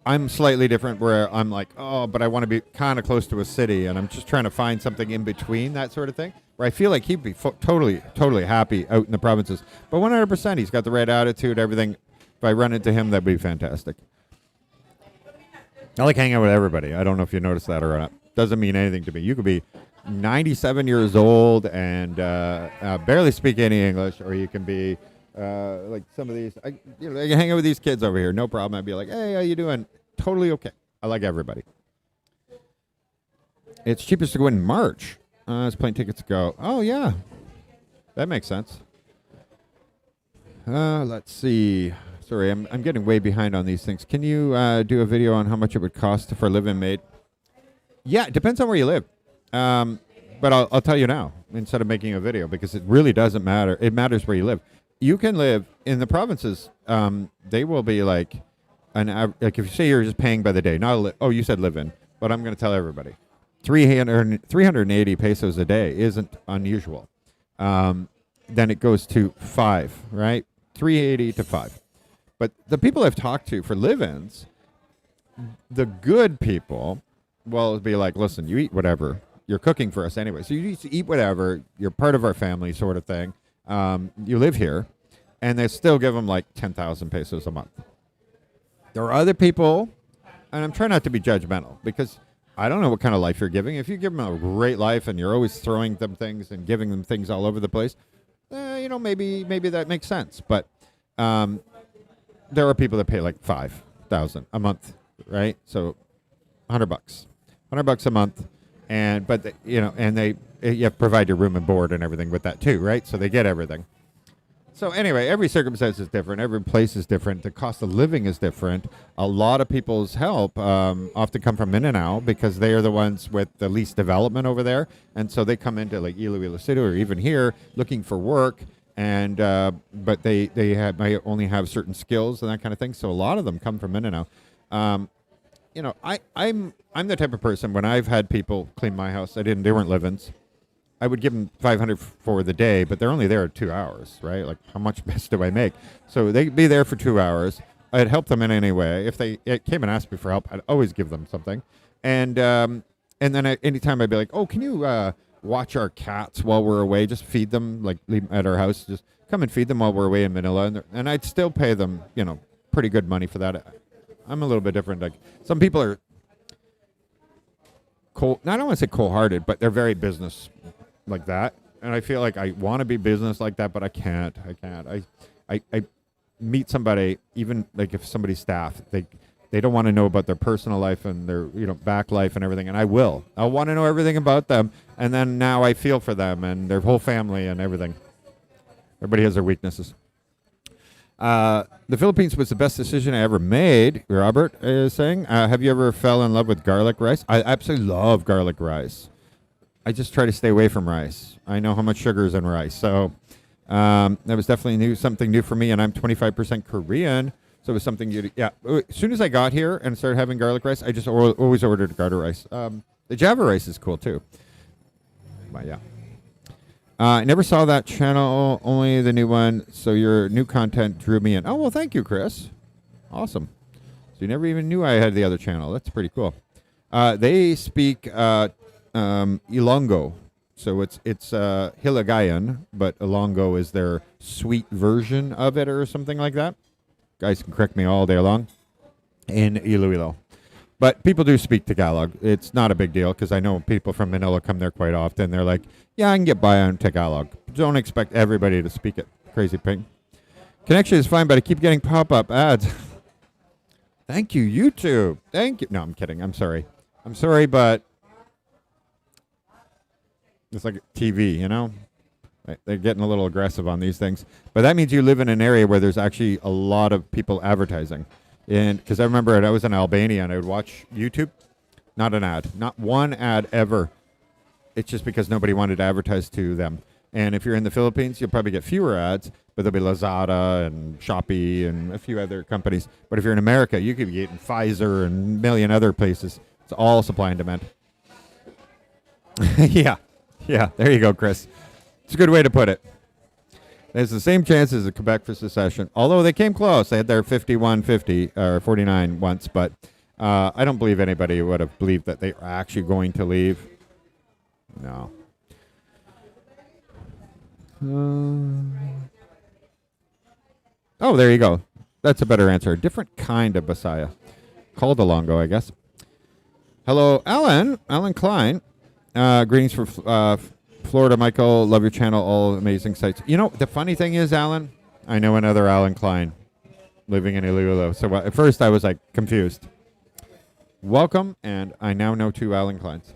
I'm slightly different where I'm like, oh, but I want to be kind of close to a city, and I'm just trying to find something in between, that sort of thing, where I feel like he'd be totally happy out in the provinces. But 100%, he's got the right attitude, everything. If I run into him, that'd be fantastic. I like hanging out with everybody. I don't know if you noticed that or not. Doesn't mean anything to me. You could be 97 years old and barely speak any English, or you can be like some of these. I can hang out with these kids over here, no problem. I'd be like, hey, how you doing? Totally okay. I like everybody. It's cheapest to go in March. It's plane tickets to go. Oh, yeah. That makes sense. Let's see. Sorry, I'm getting way behind on these things. Can you do a video on how much it would cost for live-in maid? Yeah, it depends on where you live. But I'll tell you now, instead of making a video, because it really doesn't matter. It matters where you live. You can live in the provinces. They will be like like if you say you're just paying by the day. You said live-in, but I'm going to tell everybody. 380 pesos a day isn't unusual. Then it goes to 5, right? 380 to 5. But the people I've talked to for live-ins, the good people will be like, listen, you eat whatever. You're cooking for us anyway. So you eat whatever. You're part of our family sort of thing. You live here. And they still give them like 10,000 pesos a month. There are other people, and I'm trying not to be judgmental, because I don't know what kind of life you're giving. If you give them a great life and you're always throwing them things and giving them things all over the place, maybe that makes sense. But there are people that pay like 5,000 a month, right? So $100 a month, but you have to provide your room and board and everything with that too, right? So they get everything. So anyway, every circumstance is different. Every place is different. The cost of living is different. A lot of people's help often come from Mindanao because they are the ones with the least development over there. And so they come into like Iloilo City or even here looking for work. And but they might only have certain skills and that kind of thing. So a lot of them come from Mindanao. I'm the type of person, when I've had people clean my house, they weren't live-ins. I would give them $500 for the day, but they're only there 2 hours, right? Like, how much mess do I make? So they'd be there for 2 hours. I'd help them in any way. If they came and asked me for help, I'd always give them something. And then anytime I'd be like, oh, can you watch our cats while we're away? Just feed them, like leave them at our house. Just come and feed them while we're away in Manila. And I'd still pay them, pretty good money for that. I'm a little bit different. Like, some people are cold. I don't want to say cold-hearted, but they're very business like that, and I feel like I want to be business like that, but I can't. I meet somebody, even like if somebody's staff, they don't want to know about their personal life and their back life and everything, and I'll want to know everything about them, and then now I feel for them and their whole family and everything. Everybody has their weaknesses. The Philippines was the best decision I ever made, Robert is saying. Have you ever fell in love with garlic rice? I absolutely love garlic rice. I just try to stay away from rice. I know how much sugar is in rice. So that was definitely something new for me, and I'm 25% Korean. So it was something as soon as I got here and started having garlic rice, I just always ordered garlic rice. The Java rice is cool too. But yeah. I never saw that channel, only the new one. So your new content drew me in. Oh, well, thank you, Chris. Awesome. So you never even knew I had the other channel. That's pretty cool. They speak Ilonggo. So it's Hiligaynon, but Ilonggo is their sweet version of it or something like that. Guys can correct me all day long. In Iloilo. But people do speak Tagalog. It's not a big deal because I know people from Manila come there quite often. They're like, yeah, I can get by on Tagalog. Don't expect everybody to speak it. Crazy pig. Connection is fine, but I keep getting pop-up ads. Thank you, YouTube. Thank you. No, I'm kidding. I'm sorry. But it's like TV, They're getting a little aggressive on these things. But that means you live in an area where there's actually a lot of people advertising. And because I remember I was in Albania and I would watch YouTube. Not an ad. Not one ad ever. It's just because nobody wanted to advertise to them. And if you're in the Philippines, you'll probably get fewer ads, but there'll be Lazada and Shopee and a few other companies. But if you're in America, you could be getting Pfizer and a million other places. It's all supply and demand. Yeah, there you go, Chris. It's a good way to put it. There's the same chances of Quebec for secession, although they came close. They had their 51-50 or 49 once, but I don't believe anybody would have believed that they were actually going to leave. No. Oh, there you go. That's a better answer. Different kind of Bisaya. Called Ilonggo, I guess. Hello, Alan. Alan Klein. Greetings from Florida, Michael. Love your channel. All amazing sites. The funny thing is, Alan, I know another Alan Klein living in Iloilo. So at first I was like confused. Welcome, and I now know two Alan Kleins.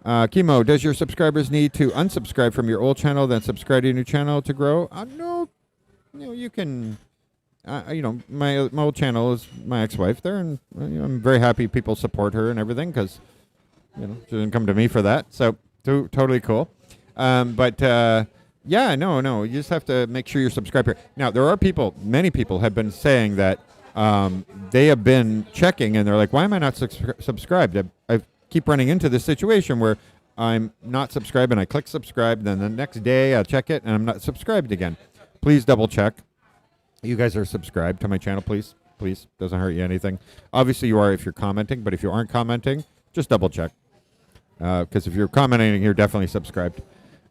Chemo, does your subscribers need to unsubscribe from your old channel, then subscribe to your new channel to grow? No, you can. My old channel is my ex-wife there, and I'm very happy people support her and everything because she didn't come to me for that. So totally cool. No, you just have to make sure you're subscribed here. Now, there are many people have been saying that they have been checking, and they're like, why am I not subscribed? I keep running into this situation where I'm not subscribed, and I click subscribe, then the next day I check it, and I'm not subscribed again. Please double check. You guys are subscribed to my channel, please. Please. Doesn't hurt you anything. Obviously, you are if you're commenting, but if you aren't commenting, just double check. Because if you're commenting, you're definitely subscribed.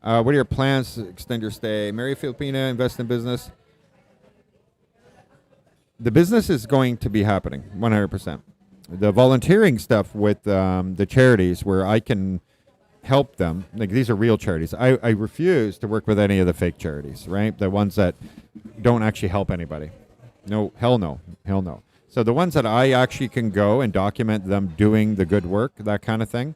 What are your plans to extend your stay? Marry Filipina, invest in business. The business is going to be happening, 100%. The volunteering stuff with the charities where I can help them, like these are real charities. I refuse to work with any of the fake charities, right? The ones that don't actually help anybody. No, hell no. So the ones that I actually can go and document them doing the good work, that kind of thing,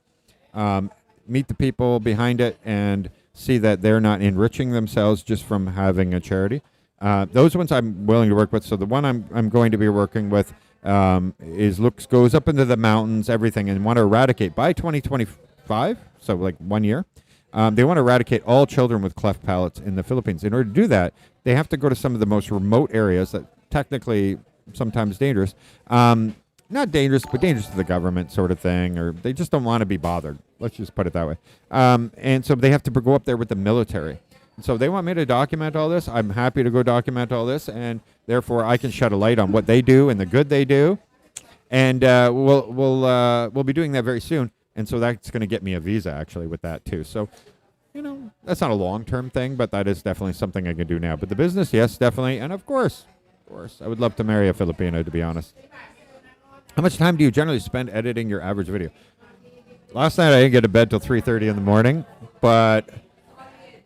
Meet the people behind it and see that they're not enriching themselves just from having a charity. Those ones I'm willing to work with. So the one I'm going to be working with goes up into the mountains, everything, and want to eradicate by 2025. So like 1 year. They want to eradicate all children with cleft palates in the Philippines. In order to do that, they have to go to some of the most remote areas that technically sometimes dangerous. Not dangerous, but dangerous to the government sort of thing, or they just don't want to be bothered. Let's just put it that way. And so they have to go up there with the military. And so they want me to document all this. I'm happy to go document all this, and therefore I can shed a light on what they do and the good they do. And we'll be doing that very soon. And so that's going to get me a visa, actually, with that, too. So, that's not a long-term thing, but that is definitely something I can do now. But the business, yes, definitely. And, of course, I would love to marry a Filipino, to be honest. How much time do you generally spend editing your average video? Last night I didn't get to bed till 3:30 in the morning, but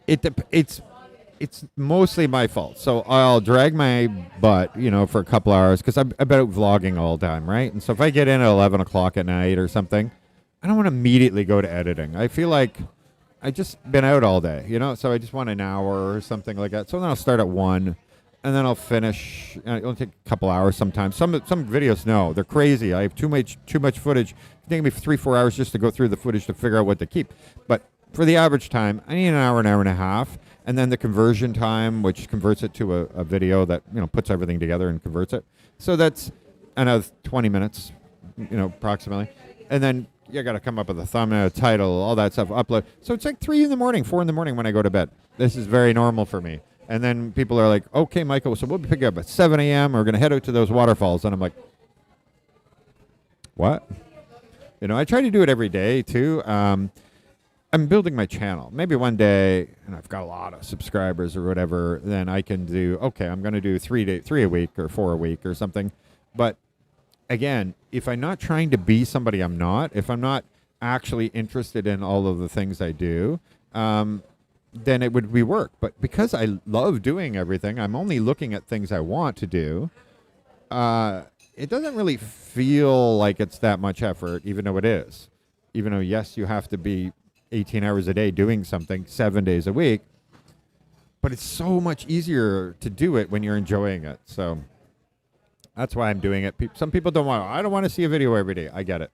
it's mostly my fault. So I'll drag my butt, for a couple hours because I'm out vlogging all the time, right? And so if I get in at 11 o'clock at night or something, I don't want to immediately go to editing. I feel like I just been out all day, so I just want an hour or something like that. So then I'll start at 1. And then I'll finish. It'll take a couple hours sometimes. Some videos, no, they're crazy. I have too much footage. It's taking me 3-4 hours just to go through the footage to figure out what to keep. But for the average time, I need an hour and a half, and then the conversion time, which converts it to a video that puts everything together and converts it. So that's another 20 minutes, approximately. And then you got to come up with a thumbnail, title, all that stuff, upload. So it's like 3 in the morning, 4 in the morning when I go to bed. This is very normal for me. And then people are like, okay, Michael, so we'll be picking up at 7 a.m. We're going to head out to those waterfalls. And I'm like, what? I try to do it every day, too. I'm building my channel. Maybe one day, and I've got a lot of subscribers or whatever, then I can do, okay, I'm going to do 3 a week or 4 a week or something. But, again, if I'm not trying to be somebody I'm not, if I'm not actually interested in all of the things I do, then it would be work. But because I love doing everything, I'm only looking at things I want to do. It doesn't really feel like it's that much effort, even though it is. Even though, yes, you have to be 18 hours a day doing something 7 days a week. But it's so much easier to do it when you're enjoying it. So that's why I'm doing it. Some people don't want to. I don't want to see a video every day. I get it.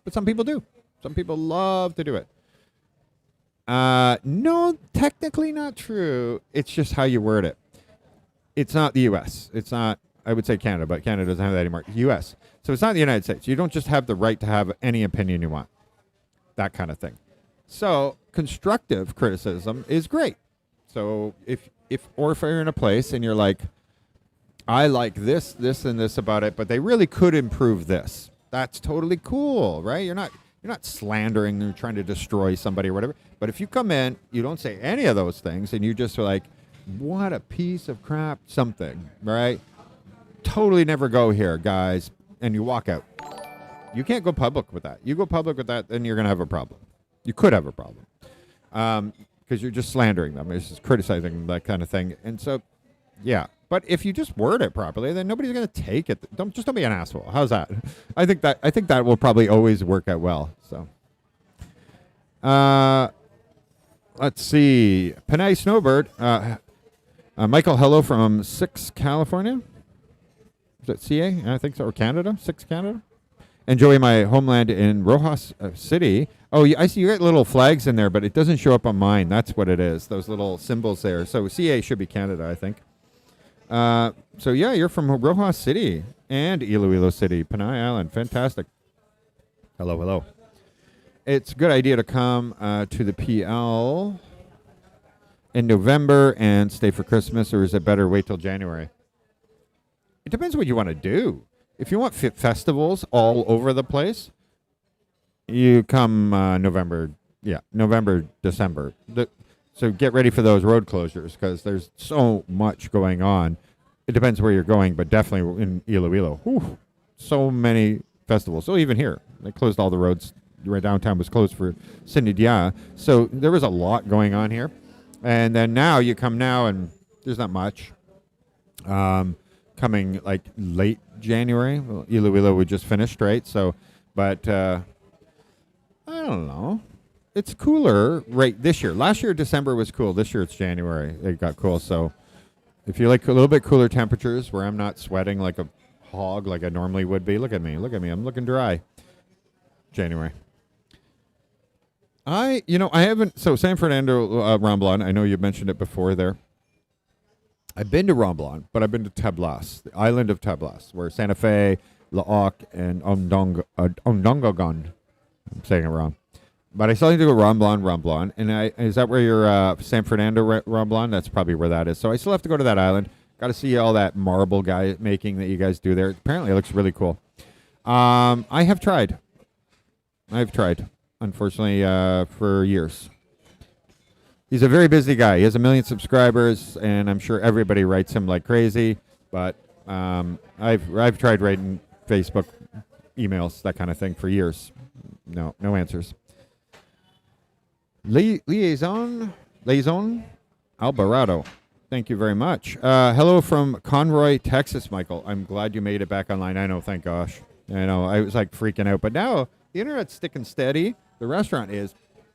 But some people do. Some people love to do it. No, technically not true. It's just how you word it. It's not the U.S. It's not, I would say Canada, but Canada doesn't have that anymore. U.S. So it's not the United States. You don't just have the right to have any opinion you want. That kind of thing. So constructive criticism is great. So if you're in a place and you're like, I like this, and this about it, but they really could improve this. That's totally cool, right? You're not slandering or trying to destroy somebody or whatever. But if you come in, you don't say any of those things, and you just are like, what a piece of crap, something, right? Totally never go here, guys. And you walk out. You can't go public with that. You go public with that, then you're going to have a problem. You could have a problem. Because you're just slandering them. It's just criticizing that kind of thing. And so, yeah. But if you just word it properly, then nobody's going to take it. Don't be an asshole. How's that? I think that will probably always work out well. So, let's see. Panay Snowbird. Michael, hello from 6 California. Is that CA? I think so. Or Canada? 6 Canada. Enjoy my homeland in Roxas City. Oh, I see you got little flags in there, but it doesn't show up on mine. That's what it is. Those little symbols there. So CA should be Canada, I think. So yeah, you're from Roxas City and Iloilo City, Panay Island. Fantastic. Hello. It's a good idea to come to the PL in November and stay for Christmas, or is it better wait till January? It depends what you want to do. If you want festivals all over the place, you come November, December. So get ready for those road closures because there's so much going on. It depends where you're going, but definitely in Iloilo. Whew, so many festivals. So even here, they closed all the roads. Right downtown was closed for Sinidia. So there was a lot going on here. And then now you come now and there's not much. Coming like late January. Well, Iloilo we just finished, right? So, but I don't don't know. It's cooler right this year. Last year, December was cool. This year, it's January. It got cool. So if you like a little bit cooler temperatures where I'm not sweating like a hog like I normally would be, look at me. Look at me. I'm looking dry. January. I haven't. So San Fernando, Romblon, I know you mentioned it before there. I've been to Romblon, but I've been to Tablas, the island of Tablas, where Santa Fe, La Oc, and Ondongogon. I'm saying it wrong. But I still need to go Romblon. And is that where you're, San Fernando, Romblon? That's probably where that is. So I still have to go to that island. Got to see all that marble making that you guys do there. Apparently it looks really cool. I have tried. Unfortunately, for years. He's a very busy guy. He has 1 million subscribers, and I'm sure everybody writes him like crazy. But I've tried writing Facebook emails, that kind of thing, for years. No answers. Liaison Alvarado. Thank you very much. Hello from Conroy, Texas, Michael. I'm glad you made it back online. I know, thank gosh. I know, I was like freaking out, but now the internet's sticking steady. The restaurant is.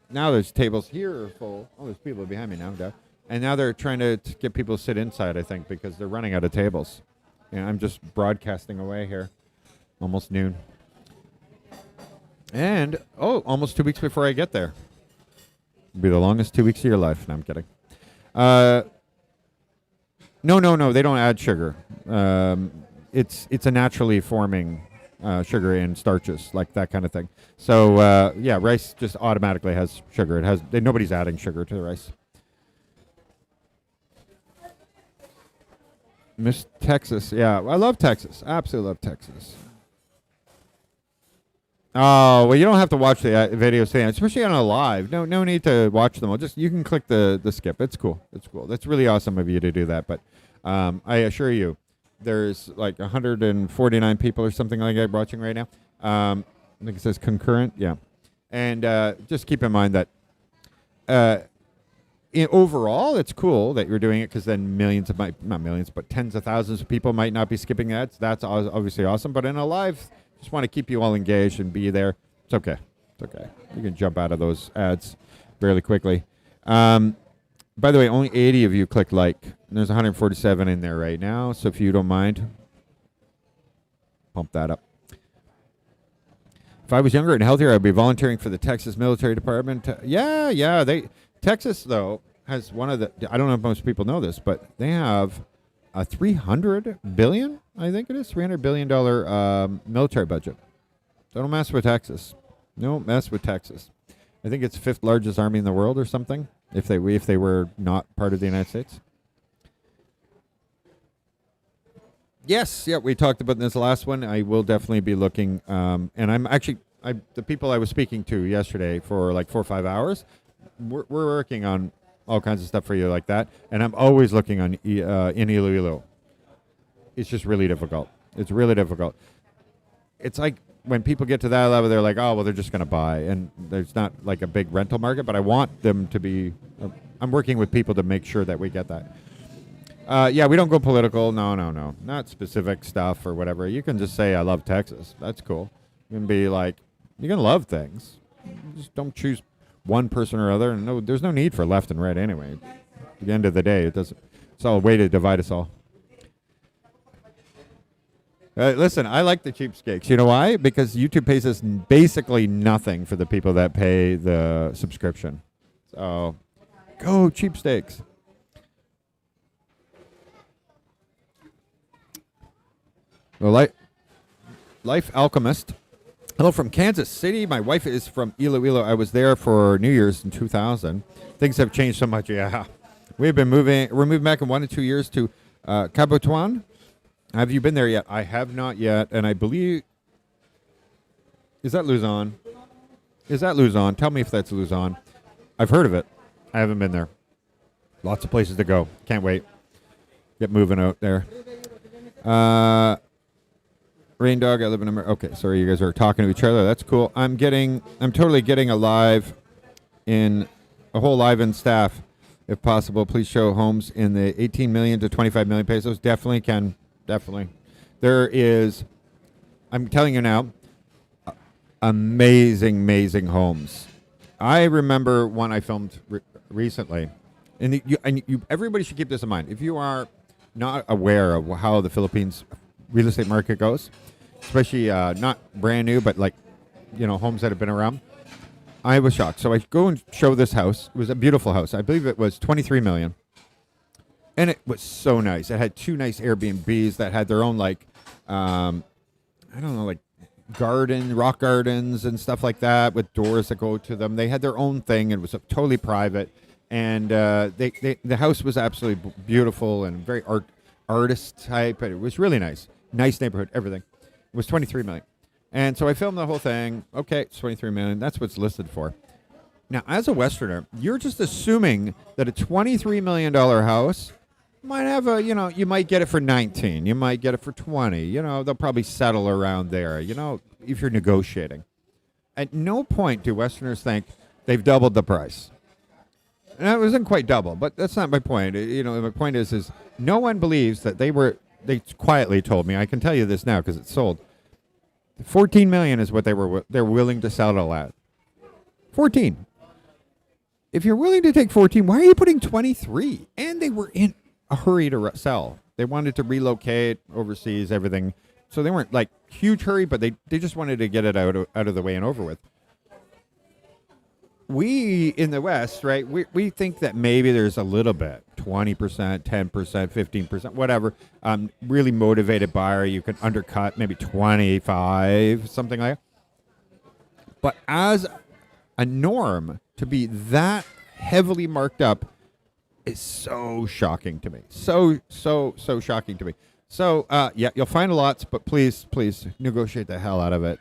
Now there's tables here full. Oh, there's people behind me now. Duh. And now they're trying to get people to sit inside, I think, because they're running out of tables. Yeah, I'm just broadcasting away here. Almost noon. And, almost 2 weeks before I get there. It'll be the longest 2 weeks of your life. No, I'm kidding. No. They don't add sugar. It's a naturally forming sugar and starches, like that kind of thing. So, rice just automatically has sugar. Nobody's adding sugar to the rice. Miss Texas. Yeah, I love Texas. Absolutely love Texas. Oh, well, you don't have to watch the videos today, especially on a live. No need to watch them. You can click the skip. It's cool. That's really awesome of you to do that. But I assure you, there's like 149 people or something like that watching right now. I think it says concurrent. Yeah. And just keep in mind that overall, it's cool that you're doing it, because then not millions, but tens of thousands of people might not be skipping that. So that's obviously awesome. But in a live, just want to keep you all engaged and be there. It's okay. You can jump out of those ads fairly quickly. By the way, only 80 of you click like. And there's 147 in there right now. So if you don't mind, pump that up. If I was younger and healthier, I'd be volunteering for the Texas Military Department. Yeah. Texas, though, has one of the, I don't know if most people know this, but they have a $300 billion, I think it is, $300 billion military budget. So don't mess with Texas. Don't mess with Texas. I think it's 5th largest army in the world or something, if they were not part of the United States. Yes, we talked about this last one. I will definitely be looking, and I'm actually, the people I was speaking to yesterday for like 4 or 5 hours, we're working on all kinds of stuff for you like that, and I'm always looking on in Iloilo. It's just really difficult. It's really difficult. It's like when people get to that level, they're like, oh, well, they're just going to buy, and there's not like a big rental market, but I want them to be, I'm working with people to make sure that we get that. We don't go political. No. Not specific stuff or whatever. You can just say, I love Texas. That's cool. You can be like, you can love things. Just don't choose one person or other. No, there's no need for left and right anyway. At the end of the day, it's all a way to divide us all. Listen, I like the cheapskates. You know why? Because YouTube pays us basically nothing for the people that pay the subscription. So, go cheapsteaks. Well, Life Alchemist. Hello from Kansas City. My wife is from Iloilo. I was there for New Year's in 2000. Things have changed so much. Yeah. We're moving back in 1 to 2 years to Cabotuan. Have you been there yet? I have not yet, and I believe... Is that Luzon? Tell me if that's Luzon. I've heard of it. I haven't been there. Lots of places to go. Can't wait. Get moving out there. Rain Dog, I live in America. Okay, sorry, you guys are talking to each other. That's cool. I'm totally getting a whole live in staff. If possible, please show homes in the 18 million to 25 million pesos. Definitely can. Definitely. There is, I'm telling you now, amazing homes. I remember one I filmed recently, and everybody should keep this in mind. If you are not aware of how the Philippines real estate market goes, especially not brand new, but like, homes that have been around, I was shocked. So I go and show this house. It was a beautiful house. I believe it was 23 million. And it was so nice. It had 2 nice Airbnbs that had their own, like, I don't know, like rock gardens and stuff like that with doors that go to them. They had their own thing. It was totally private. And the house was absolutely beautiful and very artist type. It was really nice. Nice neighborhood, everything. It was 23 million. And so I filmed the whole thing. Okay, it's 23 million. That's what's listed for. Now, as a Westerner, you're just assuming that a $23 million house might have you might get it for 19. You might get it for 20. They'll probably settle around there, if you're negotiating. At no point do Westerners think they've doubled the price. And it wasn't quite double, but that's not my point. My point is no one believes that they quietly told me, I can tell you this now because it's sold, 14 million is what they're willing to settle at. 14. If you're willing to take 14, why are you putting 23? And they were in a hurry to sell. They wanted to relocate overseas, everything. So they weren't like huge hurry, but they just wanted to get it out of the way and over with. We in the West, right, we think that maybe there's a little bit, 20%, 10%, 15%, whatever, really motivated buyer. You can undercut maybe 25, something like that. But as a norm, to be that heavily marked up is so shocking to me. So shocking to me. So, you'll find lots, but please negotiate the hell out of it.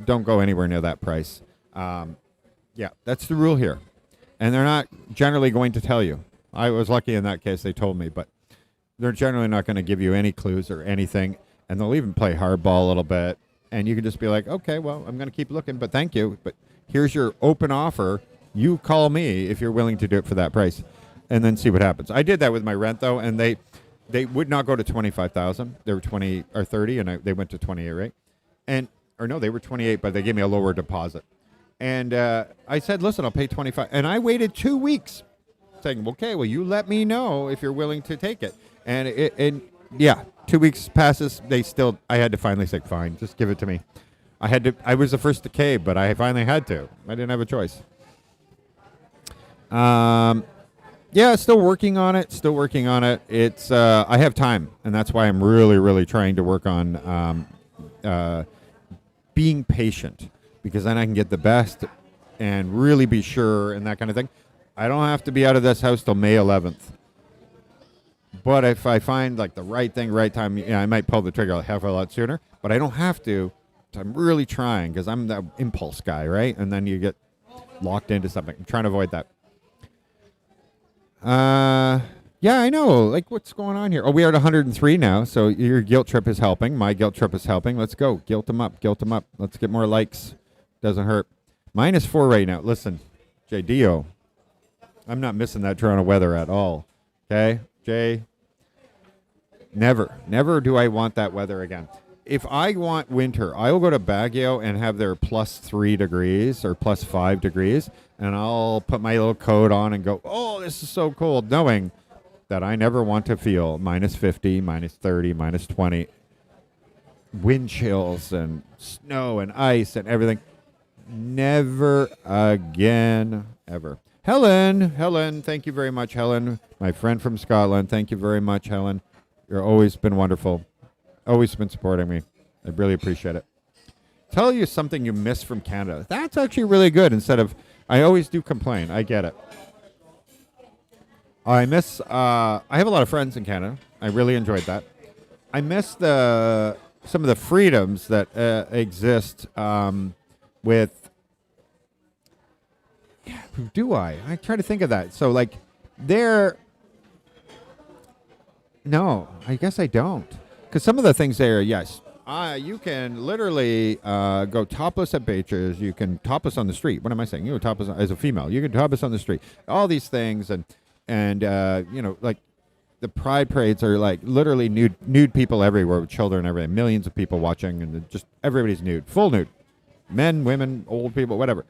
Don't go anywhere near that price. Yeah, that's the rule here. And they're not generally going to tell you. I was lucky in that case, they told me, but they're generally not going to give you any clues or anything. And they'll even play hardball a little bit. And you can just be like, okay, well, I'm going to keep looking, but thank you. But here's your open offer. You call me if you're willing to do it for that price. And then see what happens. I did that with my rent, though, and they would not go to 25,000. They were 20 or 30, and they went to 28, right? They were 28, but they gave me a lower deposit. And I said, listen, I'll pay 25. And I waited 2 weeks saying, okay, well, you let me know if you're willing to take it. And 2 weeks passes. I had to finally say, fine, just give it to me. I was the first to cave, but I finally had to. I didn't have a choice. Still working on it. It's, I have time, and that's why I'm really, really trying to work on being patient, because then I can get the best and really be sure and that kind of thing. I don't have to be out of this house till May 11th. But if I find like the right thing, right time, I might pull the trigger a hell of a lot sooner, but I don't have to. So I'm really trying because I'm the impulse guy, right? And then you get locked into something. I'm trying to avoid that. I know. Like, what's going on here? Oh, we are at 103 now, so your guilt trip is helping. My guilt trip is helping. Let's go. Guilt them up. Let's get more likes. Doesn't hurt. -4 right now. Listen, JDO, I'm not missing that Toronto weather at all. Okay, Jay? Never do I want that weather again. If I want winter, I will go to Baguio and have their +3 degrees or +5 degrees, and I'll put my little coat on and go, oh, this is so cold, knowing that I never want to feel -50, -30, -20, wind chills and snow and ice and everything. Never again, ever. Helen, thank you very much, Helen, my friend from Scotland. Thank you very much, Helen. You've always been wonderful. Always been supporting me. I really appreciate it. Tell you something you miss from Canada. That's actually really good. Instead of, I always do complain. I get it. I miss, I have a lot of friends in Canada. I really enjoyed that. I miss some of the freedoms that exist with, do I try to think of that. So like no, I guess I don't. Because some of the things there, yes, you can literally go topless at beaches. You can topless on the street. What am I saying? You know, topless as a female. You can topless on the street. All these things, and like the pride parades are like literally nude people everywhere with children and everything. Millions of people watching, and just everybody's nude, full nude. men, women, old people, whatever.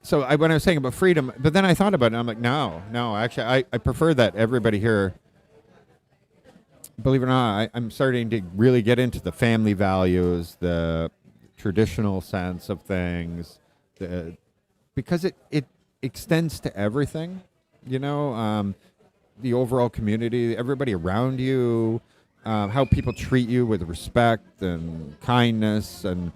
So when I was saying about freedom, but then I thought about it, and I'm like, no, actually, I prefer that everybody here, believe it or not, I'm starting to really get into the family values, the traditional sense of things, because it extends to everything, the overall community, everybody around you, how people treat you with respect and kindness, and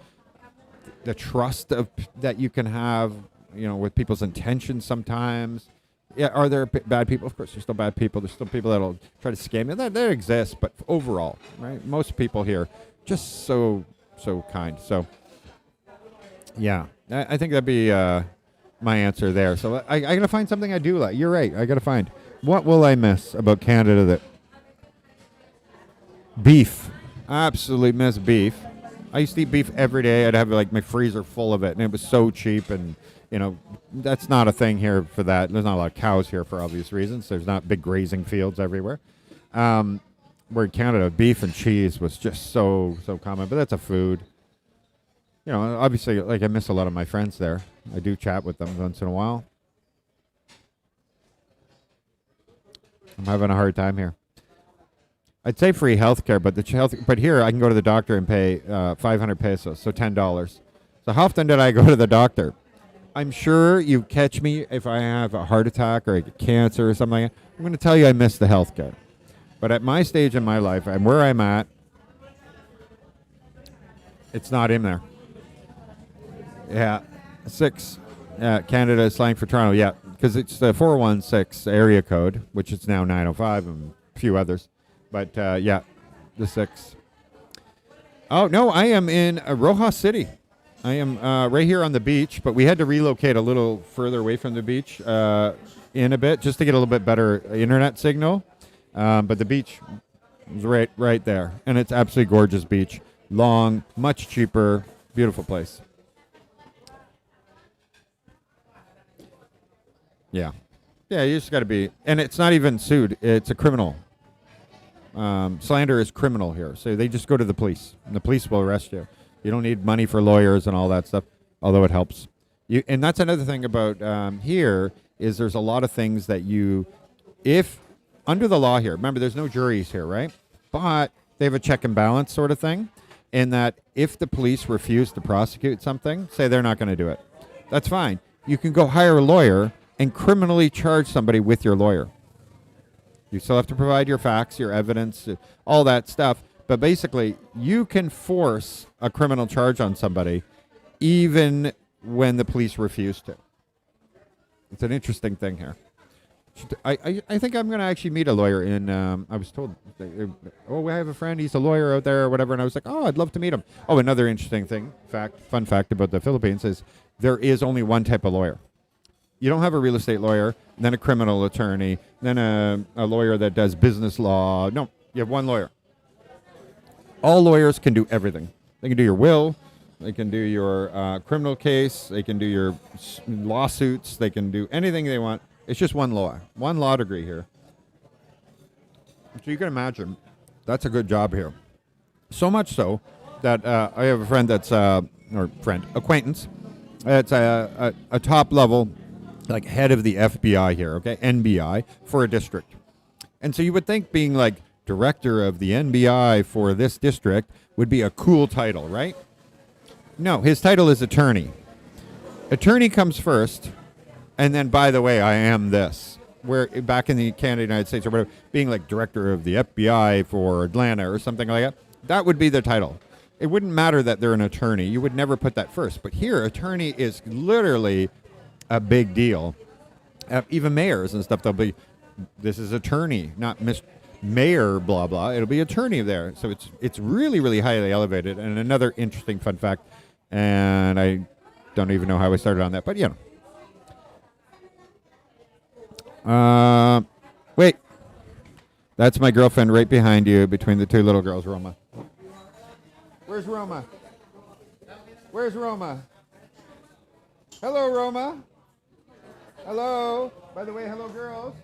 the trust that you can have, with people's intentions sometimes. Yeah, are there bad people? Of course, there's still bad people. There's still people that'll try to scam you. That exists, but overall, right? Most people here just so kind. So, yeah, I think that'd be my answer there. So I gotta find something I do like. You're right. I gotta find. What will I miss about Canada? That beef. Absolutely miss beef. I used to eat beef every day. I'd have like my freezer full of it, and it was so cheap. And that's not a thing here for that. There's not a lot of cows here for obvious reasons. There's not big grazing fields everywhere. Where in Canada, beef and cheese was just so common. But that's a food. Obviously, like I miss a lot of my friends there. I do chat with them once in a while. I'm having a hard time here. I'd say free healthcare, but here I can go to the doctor and pay 500 pesos, so $10. So how often did I go to the doctor? I'm sure you catch me if I have a heart attack or I get cancer or something like that. I'm going to tell you I miss the healthcare. But at my stage in my life and where I'm at, it's not in there. Yeah, 6. Canada is slang for Toronto. Yeah, because it's the 416 area code, which is now 905 and a few others. But, yeah, the 6. Oh, no, I am in Roxas City. I am right here on the beach, but we had to relocate a little further away from the beach in a bit just to get a little bit better internet signal. But the beach is right there, and it's absolutely gorgeous beach. Long, much cheaper, beautiful place. Yeah. Yeah, you just got to be, and it's not even sued. It's a criminal. Slander is criminal here, so they just go to the police, and the police will arrest you. You don't need money for lawyers and all that stuff, although it helps. And that's another thing about here is there's a lot of things that if under the law here, remember there's no juries here, right? But they have a check and balance sort of thing, in that if the police refuse to prosecute something, say they're not going to do it, that's fine. You can go hire a lawyer and criminally charge somebody with your lawyer. You still have to provide your facts, your evidence, all that stuff. But basically, you can force a criminal charge on somebody even when the police refuse to. It's an interesting thing here. I think I'm going to actually meet a lawyer in, I was told, I have a friend, he's a lawyer out there or whatever, and I was like, I'd love to meet him. Oh, another interesting thing, fun fact about the Philippines is there is only one type of lawyer. You don't have a real estate lawyer, then a criminal attorney, then a lawyer that does business law. No, you have one lawyer. All lawyers can do everything. They can do your will. They can do your criminal case. They can do your lawsuits. They can do anything they want. It's just one law degree here. So you can imagine that's a good job here. So much so that I have a friend that's, acquaintance. It's a top level, like head of the FBI here, okay, NBI, for a district. And so you would think being like director of the NBI for this district would be a cool title, right? No, his title is attorney. Attorney comes first, and then, by the way, I am this. Where back in the Canada, United States, or whatever, being like director of the FBI for Atlanta or something like that, that would be the title. It wouldn't matter that they're an attorney. You would never put that first. But here, attorney is literally a big deal. Even mayors and stuff, they'll be, this is attorney, not mayor, blah, blah. It'll be attorney there. So it's really, really highly elevated. And another interesting fun fact, and I don't even know how I started on that, but wait. That's my girlfriend right behind you, between the two little girls, Roma. Where's Roma? Where's Roma? Hello, Roma. Hello. By the way, hello, girls.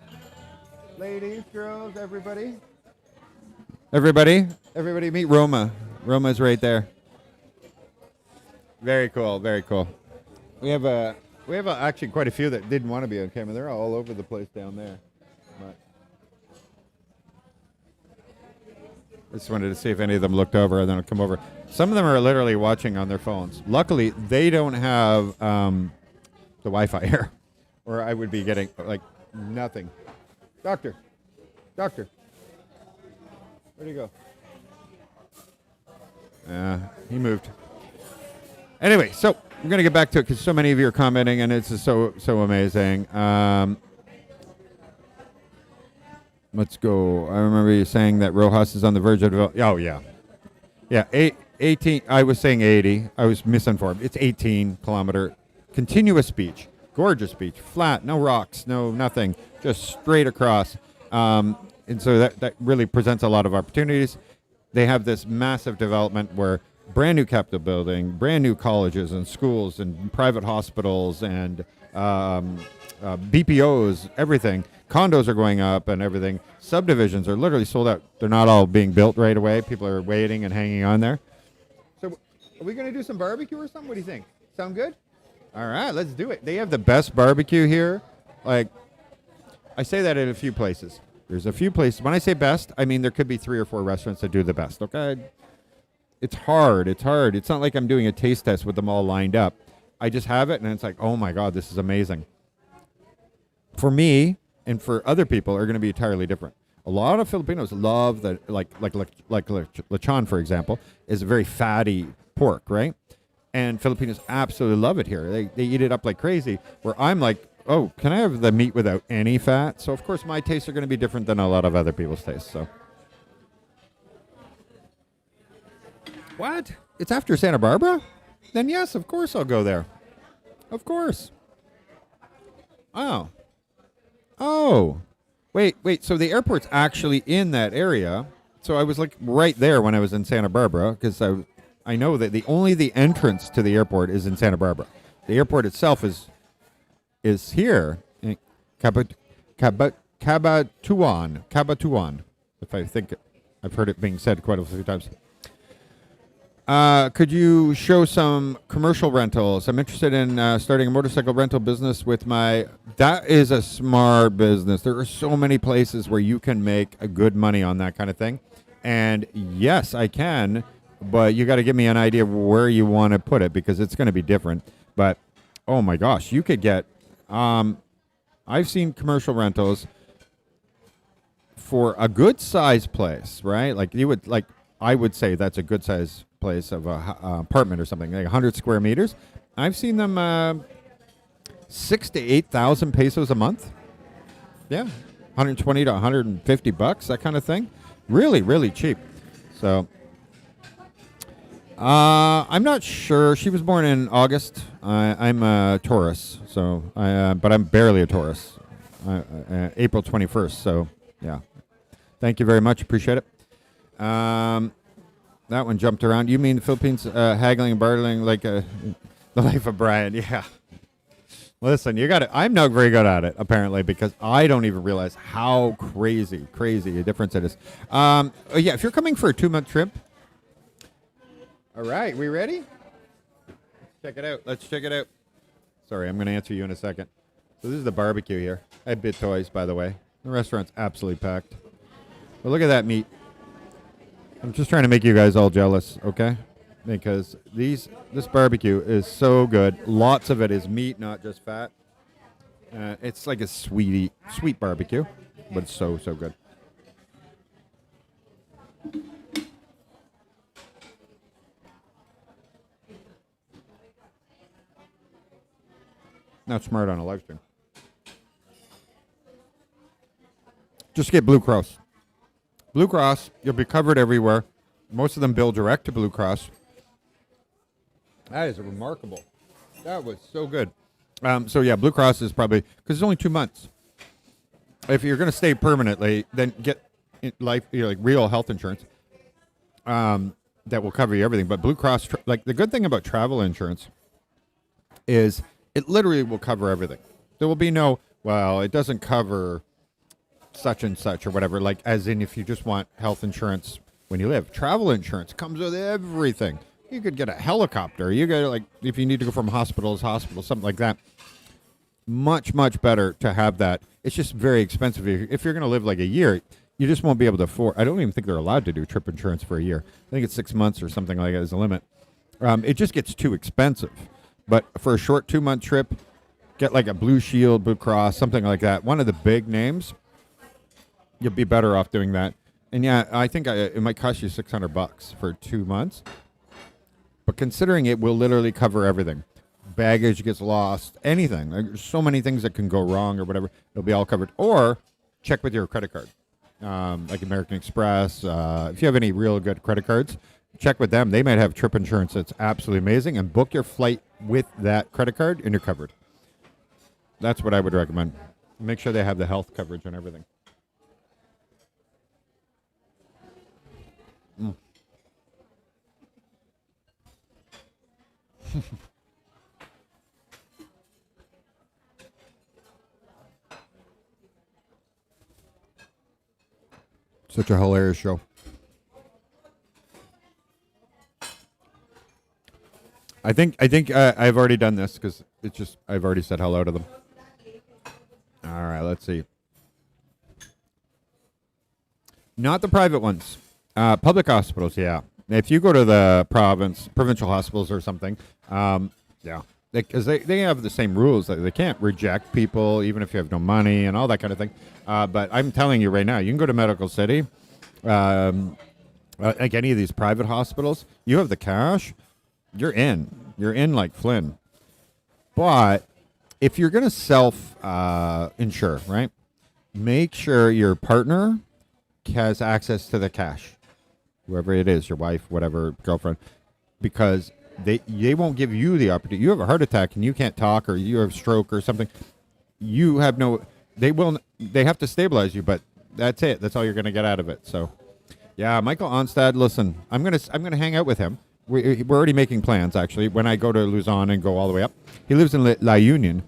Ladies, girls, everybody. Everybody meet Roma. Roma's right there. Very cool. Very cool. We have actually quite a few that didn't want to be on camera. They're all over the place down there. But I just wanted to see if any of them looked over and then I'll come over. Some of them are literally watching on their phones. Luckily, they don't have the Wi-Fi here, or I would be getting like nothing. Doctor, where'd he go? He moved. Anyway, so we're gonna get back to it because so many of you are commenting, and it's just so amazing. Let's go. I remember you saying that Rojas is on the verge of development. Oh yeah, yeah. 18. I was saying 80. I was misinformed. It's 18-kilometer continuous beach, gorgeous beach, flat, no rocks, no nothing, just straight across. And so that really presents a lot of opportunities. They have this massive development where brand new Capitol building, brand new colleges and schools and private hospitals and BPOs, everything. Condos are going up and everything. Subdivisions are literally sold out. They're not all being built right away. People are waiting and hanging on there. So are we going to do some barbecue or something? What do you think? Sound good? All right, let's do it. They have the best barbecue here. Like, I say that in a few places. There's a few places. When I say best, I mean there could be 3 or 4 restaurants that do the best, okay? It's hard. It's hard. It's not like I'm doing a taste test with them all lined up. I just have it, and it's like, oh, my God, this is amazing. For me and for other people are going to be entirely different. A lot of Filipinos love that, like lechon, for example, is a very fatty pork, right? And Filipinos absolutely love it here. They eat it up like crazy, where I'm like, oh, can I have the meat without any fat? So, of course, my tastes are going to be different than a lot of other people's tastes. So, what? It's after Santa Barbara? Then, yes, of course I'll go there. Of course. Oh. Oh. Wait. So the airport's actually in that area. So I was like right there when I was in Santa Barbara because I know that the entrance to the airport is in Santa Barbara. The airport itself is here in Cabatuan. If I think I've heard it being said quite a few times. Could you show some commercial rentals? I'm interested in starting a motorcycle rental business with my... That is a smart business. There are so many places where you can make a good money on that kind of thing. And yes, I can, but you got to give me an idea of where you want to put it because it's going to be different. But, oh my gosh, you could get... I've seen commercial rentals for a good size place, right? I would say that's a good size place of a apartment or something, like 100 square meters. I've seen them 6,000 to 8,000 pesos a month. Yeah, 120 to 150 bucks, that kind of thing. Really, really cheap. So I'm not sure. She was born in August. I'm a Taurus, so but I'm barely a Taurus. April 21st. So yeah, thank you very much. Appreciate it. That one jumped around. You mean the Philippines haggling and bartering like the life of Brian? Yeah. Listen, you got it. I'm not very good at it apparently because I don't even realize how crazy a difference it is. Yeah, if you're coming for a 2-month trip. All right, we ready? Let's check it out. Sorry, I'm going to answer you in a second. So this is the barbecue here. I have Bit Toys, by the way. The restaurant's absolutely packed. But look at that meat. I'm just trying to make you guys all jealous, okay? Because this barbecue is so good. Lots of it is meat, not just fat. It's like a sweet barbecue, but it's so good. Not smart on a live stream. Just get Blue Cross. Blue Cross, you'll be covered everywhere. Most of them bill direct to Blue Cross. That is remarkable. That was so good. So yeah, Blue Cross is probably, because it's only 2 months. If you're going to stay permanently, then get real health insurance that will cover you everything. But Blue Cross, the good thing about travel insurance is it literally will cover everything. There will be no, well, it doesn't cover such and such or whatever, like as in if you just want health insurance when you live. Travel insurance comes with everything. You could get a helicopter. You get like if you need to go from hospital to hospital, something like that. Much, much better to have that. It's just very expensive. If you're going to live like a year, you just won't be able to afford. I don't even think they're allowed to do trip insurance for a year. I think it's 6 months or something like that is the limit. It just gets too expensive. But for a short 2-month trip, get like a Blue Shield, Blue Cross, something like that. One of the big names, you'll be better off doing that. And yeah, I think it might cost you $600 for 2 months. But considering it will literally cover everything. Baggage gets lost, anything. There's so many things that can go wrong or whatever. It'll be all covered. Or check with your credit card, like American Express. If you have any real good credit cards, check with them. They might have trip insurance that's absolutely amazing, and book your flight with that credit card, and you're covered. That's what I would recommend. Make sure they have the health coverage and everything. Such a hilarious show. I think I've already done this because it's just I've already said hello to them. All right, let's see. Not the private ones. Public hospitals, yeah. If you go to the provincial hospitals or something, yeah, because they have the same rules. They can't reject people even if you have no money and all that kind of thing. But I'm telling you right now, you can go to Medical City, like any of these private hospitals. You have the cash, you're in. You're in like Flynn. But if you're going to self-insure, right, make sure your partner has access to the cash, whoever it is, your wife, whatever, girlfriend, because they won't give you the opportunity. You have a heart attack and you can't talk, or you have a stroke or something. You have no. They have to stabilize you, but that's it. That's all you're going to get out of it. So, yeah, Michael Onstad. Listen, I'm gonna hang out with him. We're already making plans, actually. When I go to Luzon and go all the way up, he lives in La Union.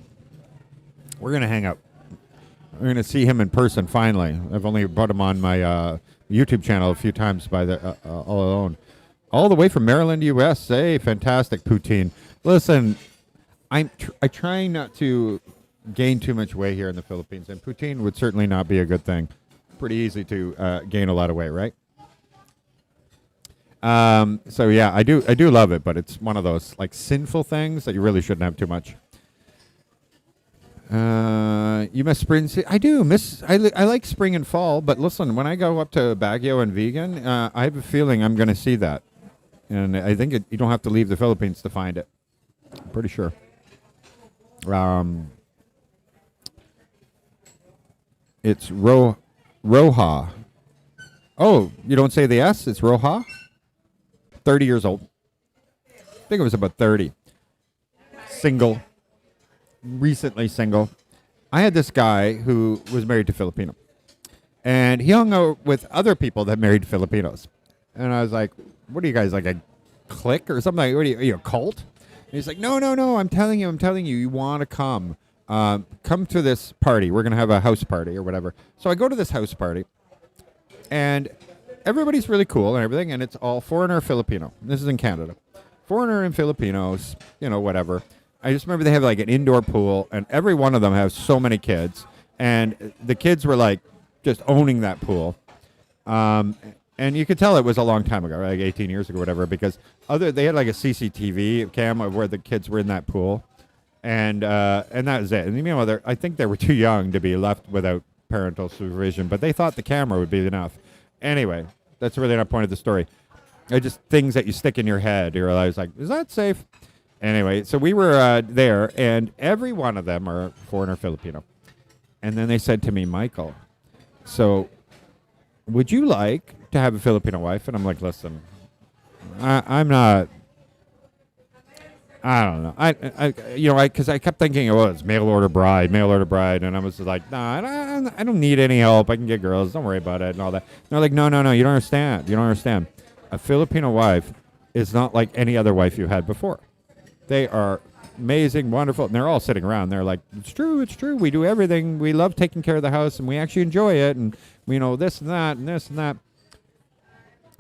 We're gonna hang out. We're gonna see him in person finally. I've only brought him on my YouTube channel a few times by the all alone. All the way from Maryland, USA. Fantastic poutine. Listen, I try not to gain too much weight here in the Philippines, and poutine would certainly not be a good thing. Pretty easy to gain a lot of weight, right? So yeah, I do love it, but it's one of those like sinful things that you really shouldn't have too much. You miss spring? I do miss. I like spring and fall, but listen, when I go up to Baguio and Vegan, I have a feeling I'm going to see that, and I think you don't have to leave the Philippines to find it. I'm pretty sure. It's Roja. Oh, you don't say the S? It's Roja? 30 years old. I think it was about 30. Single. Recently single. I had this guy who was married to Filipino. And he hung out with other people that married Filipinos. And I was like, what are you guys, like a clique or something? What are you a cult? And he's like, no, I'm telling you, you want to come. Come to this party. We're going to have a house party or whatever. So I go to this house party. And everybody's really cool and everything, and it's all foreigner Filipino. This is in Canada. Foreigner and Filipinos, whatever. I just remember they have like an indoor pool, and every one of them has so many kids, and the kids were like just owning that pool. And you could tell it was a long time ago, like 18 years ago or whatever, because they had like a CCTV cam of where the kids were in that pool, and that was it. And I think they were too young to be left without parental supervision, but they thought the camera would be enough. Anyway, that's really not the point of the story. They're just things that you stick in your head. I was like, is that safe? Anyway, so we were there, and every one of them are foreigner Filipino. And then they said to me, Michael, so would you like to have a Filipino wife? And I'm like, listen, I'm not. I don't know. Because I kept thinking, it's mail order bride, and I was like, nah, I don't need any help. I can get girls. Don't worry about it and all that. And they're like, no, you don't understand. A Filipino wife is not like any other wife you had before. They are amazing, wonderful, and they're all sitting around. They're like, it's true. We do everything. We love taking care of the house, and we actually enjoy it, and we know this and that and this and that.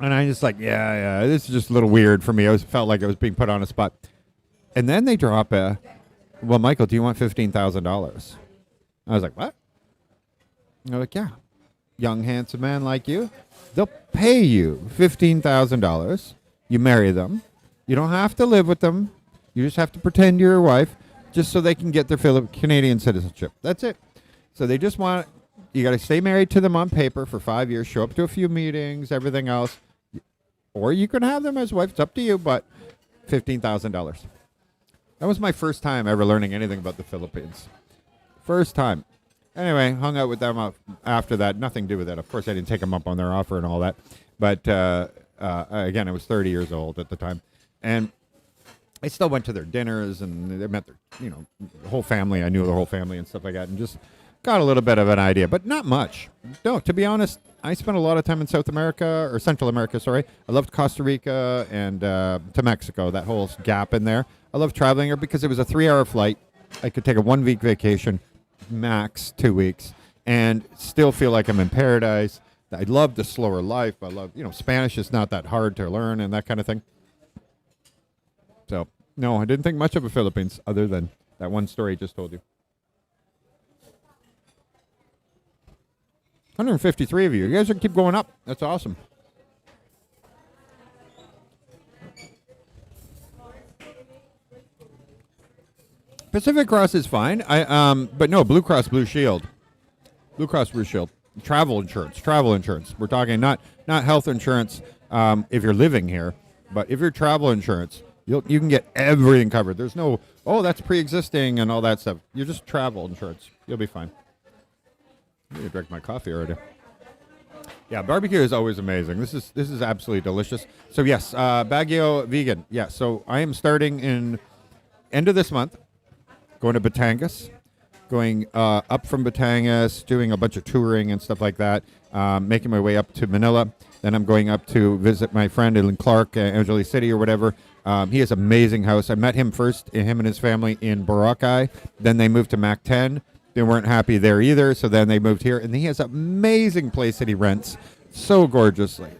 And I just like, yeah, this is just a little weird for me. I felt like I was being put on a spot. And then they drop well, Michael, do you want $15,000? I was like, what? And they're like, yeah, young, handsome man like you, they'll pay you $15,000. You marry them. You don't have to live with them. You just have to pretend you're your wife just so they can get their Canadian citizenship. That's it. So they just want, you got to stay married to them on paper for 5 years, show up to a few meetings, everything else. Or you can have them as wife. It's up to you, but $15,000. That was my first time ever learning anything about the Philippines. First time. Anyway, hung out with them after that. Nothing to do with that. Of course, I didn't take them up on their offer and all that. But again, I was 30 years old at the time. And I still went to their dinners and they met their, the whole family. I knew the whole family and stuff like that and just got a little bit of an idea, but not much. No, to be honest, I spent a lot of time in South America, or Central America, sorry. I loved Costa Rica and to Mexico, that whole gap in there. I loved traveling here because it was a 3-hour flight. I could take a 1-week vacation, max 2 weeks, and still feel like I'm in paradise. I love the slower life. I love, Spanish is not that hard to learn and that kind of thing. So, no, I didn't think much of the Philippines other than that one story I just told you. 153 of you. You guys are keep going up. That's awesome. Pacific Cross is fine. But no, Blue Cross Blue Shield. Blue Cross Blue Shield. Travel insurance. We're talking not health insurance if you're living here, but if you're travel insurance, you can get everything covered. There's no, that's pre-existing and all that stuff. You're just travel insurance. You'll be fine. I'm going to drink my coffee already. Yeah, barbecue is always amazing. This is absolutely delicious. So yes, Baguio vegan. Yeah, so I am starting in end of this month, going to Batangas, going up from Batangas, doing a bunch of touring and stuff like that, making my way up to Manila. Then I'm going up to visit my friend in Clark, Angeles City or whatever. He has an amazing house. I met him first, him and his family in Boracay. Then they moved to Mac 10. They weren't happy there either, so then they moved here. And he has an amazing place that he rents so gorgeously.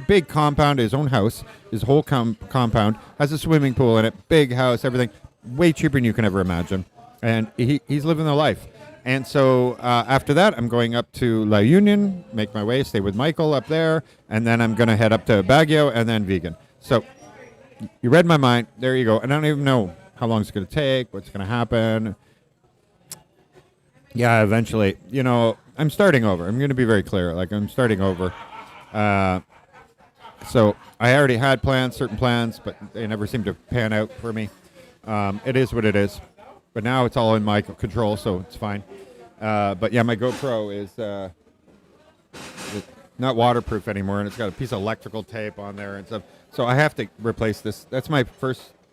Big compound, his own house, his whole compound, has a swimming pool in it, big house, everything, way cheaper than you can ever imagine. And he's living the life. And so after that, I'm going up to La Union, make my way, stay with Michael up there, and then I'm going to head up to Baguio and then vegan. So you read my mind. There you go. And I don't even know how long it's going to take, what's going to happen. Yeah, eventually. I'm starting over. I'm going to be very clear. I'm starting over. So I already had certain plans, but they never seem to pan out for me. It is what it is. But now it's all in my control, so it's fine. But yeah, my GoPro is not waterproof anymore, and it's got a piece of electrical tape on there and stuff. So I have to replace this. That's my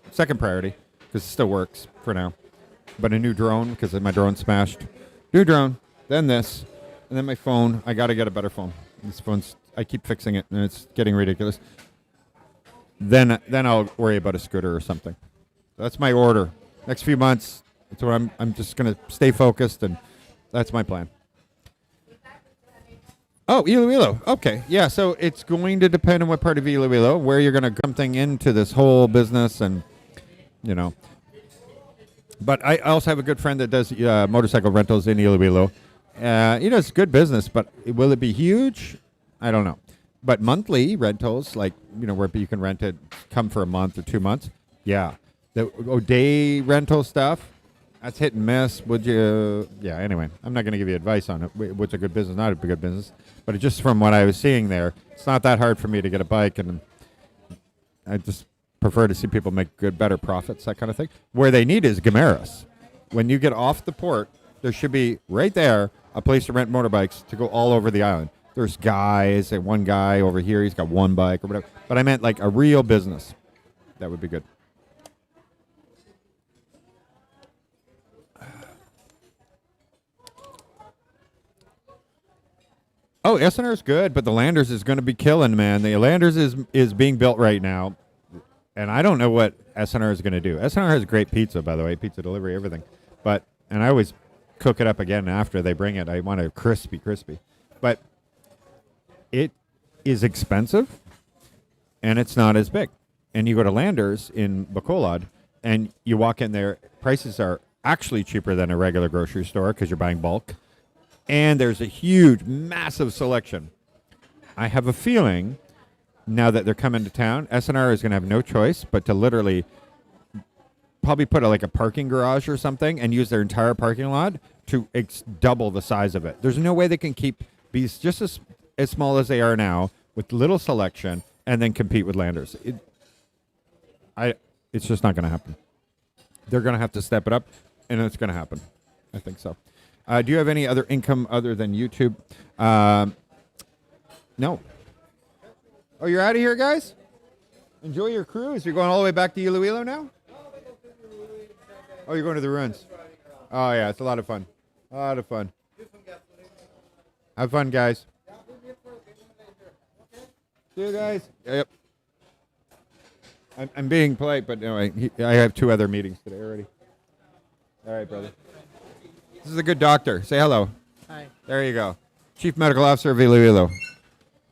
second priority, because it still works for now. But a new drone, because my drone's smashed. New drone, then this, and then my phone. I got to get a better phone. This phone's, I keep fixing it, and it's getting ridiculous. Then I'll worry about a scooter or something. So that's my order. Next few months, that's what I'm just going to stay focused, and that's my plan. Oh, Iloilo. Okay. Yeah, so it's going to depend on what part of Iloilo, where you're going to get something into this whole business, and, But I also have a good friend that does motorcycle rentals in Iloilo. It's good business, but will it be huge? I don't know. But monthly rentals, where you can rent it, come for a month or 2 months, yeah. The day rental stuff, that's hit and miss. Anyway, I'm not going to give you advice on it, what's a good business, not a good business. But just from what I was seeing there, it's not that hard for me to get a bike, and I just prefer to see people make better profits, that kind of thing. Where they need is Gamaras. When you get off the port, there should be right there a place to rent motorbikes to go all over the island. There's guys, and one guy over here, he's got one bike or whatever. But I meant like a real business. That would be good. Oh, SNR is good, but the Landers is going to be killing, man. The Landers is being built right now. And I don't know what SNR is going to do. SNR has great pizza, by the way, pizza delivery, everything. And I always cook it up again after they bring it. I want it crispy. But it is expensive, and it's not as big. And you go to Landers in Bacolod, and you walk in there, prices are actually cheaper than a regular grocery store because you're buying bulk. And there's a huge, massive selection. I have a feeling now that they're coming to town, SNR is going to have no choice but to literally probably put like a parking garage or something and use their entire parking lot to double the size of it. There's no way they can keep these just as small as they are now with little selection and then compete with Landers. It's just not going to happen. They're going to have to step it up, and it's going to happen. I think so. Do you have any other income other than YouTube? No. Oh, you're out of here, guys? Enjoy your cruise. You're going all the way back to Iloilo now? Oh, you're going to the ruins. Oh, yeah, it's a lot of fun. A lot of fun. Have fun, guys. See you guys. Yep. I'm being polite, but anyway, I have 2 other meetings today already. All right, brother. This is a good doctor. Say hello. Hi. There you go. Chief Medical Officer of Iloilo.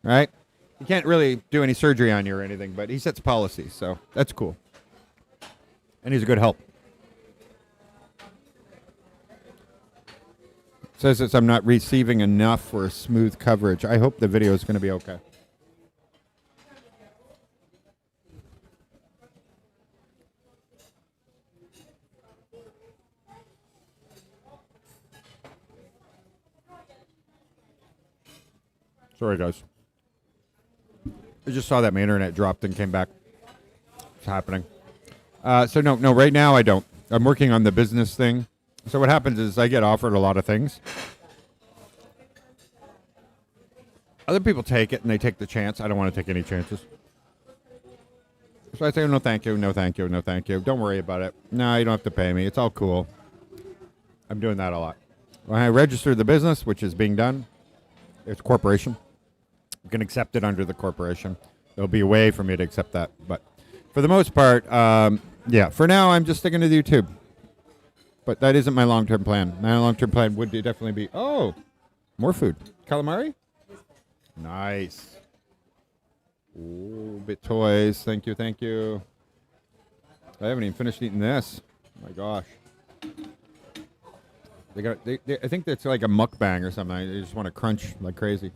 Right? He can't really do any surgery on you or anything, but he sets policies, so that's cool. And he's a good help. Says that I'm not receiving enough for smooth coverage. I hope the video is going to be okay. Sorry, guys. I just saw that my internet dropped and came back. It's happening. So no, right now I don't. I'm working on the business thing. So what happens is I get offered a lot of things. Other people take it and they take the chance. I don't want to take any chances. So I say, no, thank you, no, thank you, no, thank you. Don't worry about it. No, you don't have to pay me. It's all cool. I'm doing that a lot. When I register the business, which is being done, it's a corporation. You can accept it under the corporation. There'll be a way for me to accept that. But for the most part, yeah, for now, I'm just sticking to YouTube. But that isn't my long-term plan. My long-term plan would definitely be, more food. Calamari? Nice. Ooh, bit toys. Thank you, thank you. I haven't even finished eating this. Oh my gosh. I think that's like a mukbang or something. They just want to crunch like crazy.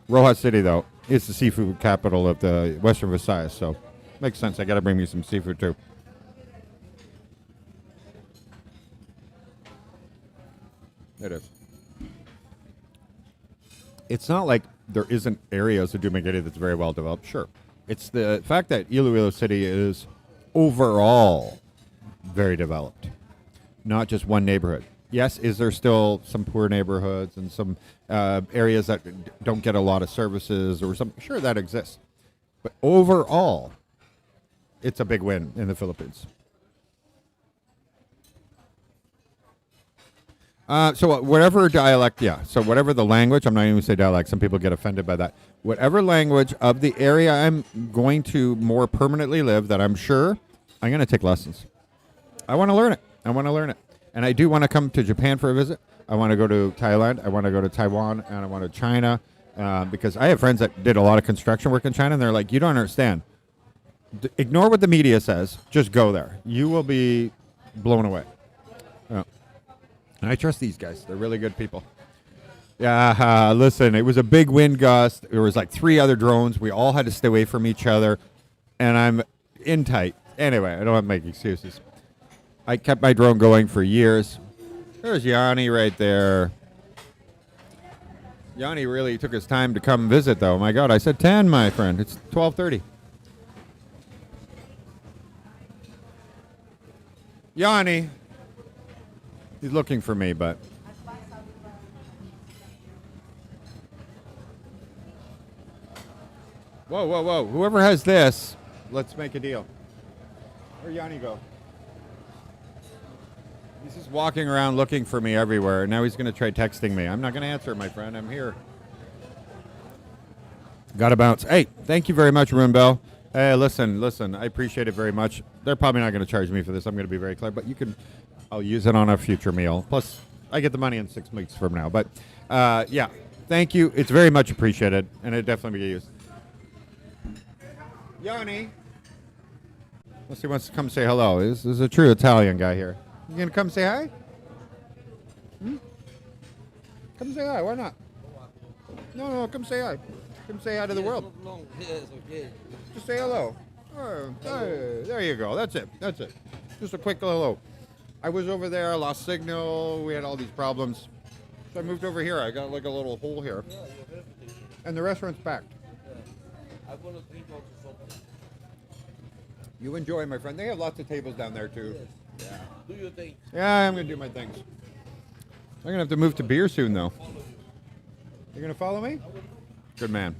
Roxas City, though, is the seafood capital of the Western Visayas, so makes sense. I got to bring me some seafood, too. It is. It's not like there isn't areas of Dumaguete that's very well developed. Sure. It's the fact that Iloilo City is overall very developed, not just one neighborhood. Yes, is there still some poor neighborhoods and some areas that don't get a lot of services or something? Sure, that exists. But overall, it's a big win in the Philippines. So whatever dialect, so whatever the language, I'm not even going to say dialect, some people get offended by that. Whatever language of the area I'm going to more permanently live, that I'm sure, I'm going to take lessons. I want to learn it. And I do want to come to Japan for a visit. I want to go to Thailand. I want to go to Taiwan. And I want to China. Because I have friends that did a lot of construction work in China, and they're like, you don't understand. Ignore what the media says. Just go there. You will be blown away. And I trust these guys. They're really good people. Yeah, listen, it was a big wind gust. There was like 3 other drones. We all had to stay away from each other. And I'm in tight. Anyway, I don't want to make excuses. I kept my drone going for years. There's Yanni right there. Yanni really took his time to come visit, though. My God, I said 10, my friend. It's 12:30. Yanni. He's looking for me, but... Whoa. Whoever has this, let's make a deal. Where'd Yanni go? He's just walking around looking for me everywhere. Now he's going to try texting me. I'm not going to answer, my friend. I'm here. Got to bounce. Hey, thank you very much, Rumbell. Hey, listen. I appreciate it very much. They're probably not going to charge me for this. I'm going to be very clear, but you can... I'll use it on a future meal. Plus, I get the money in 6 weeks from now. But, yeah, Thank you. It's very much appreciated, and it definitely be used. Yanni. Unless he wants to come say hello. This is a true Italian guy here. You gonna come say hi? Come say hi. Why not? No, come say hi. Come say hi to the world. Yes, okay. Just say hello. Oh, there you go. That's it. Just a quick hello. I was over there. I lost signal. We had all these problems. So I moved over here. I got like a little hole here. Yeah, you have everything. And the restaurant's packed. Yeah. I want to drink also something. You enjoy, my friend. They have lots of tables down there, too. Yes. Yeah. Do your thing. Yeah, I'm going to do my things. I'm going to have to move to beer soon, though. You're going to follow me? Good man.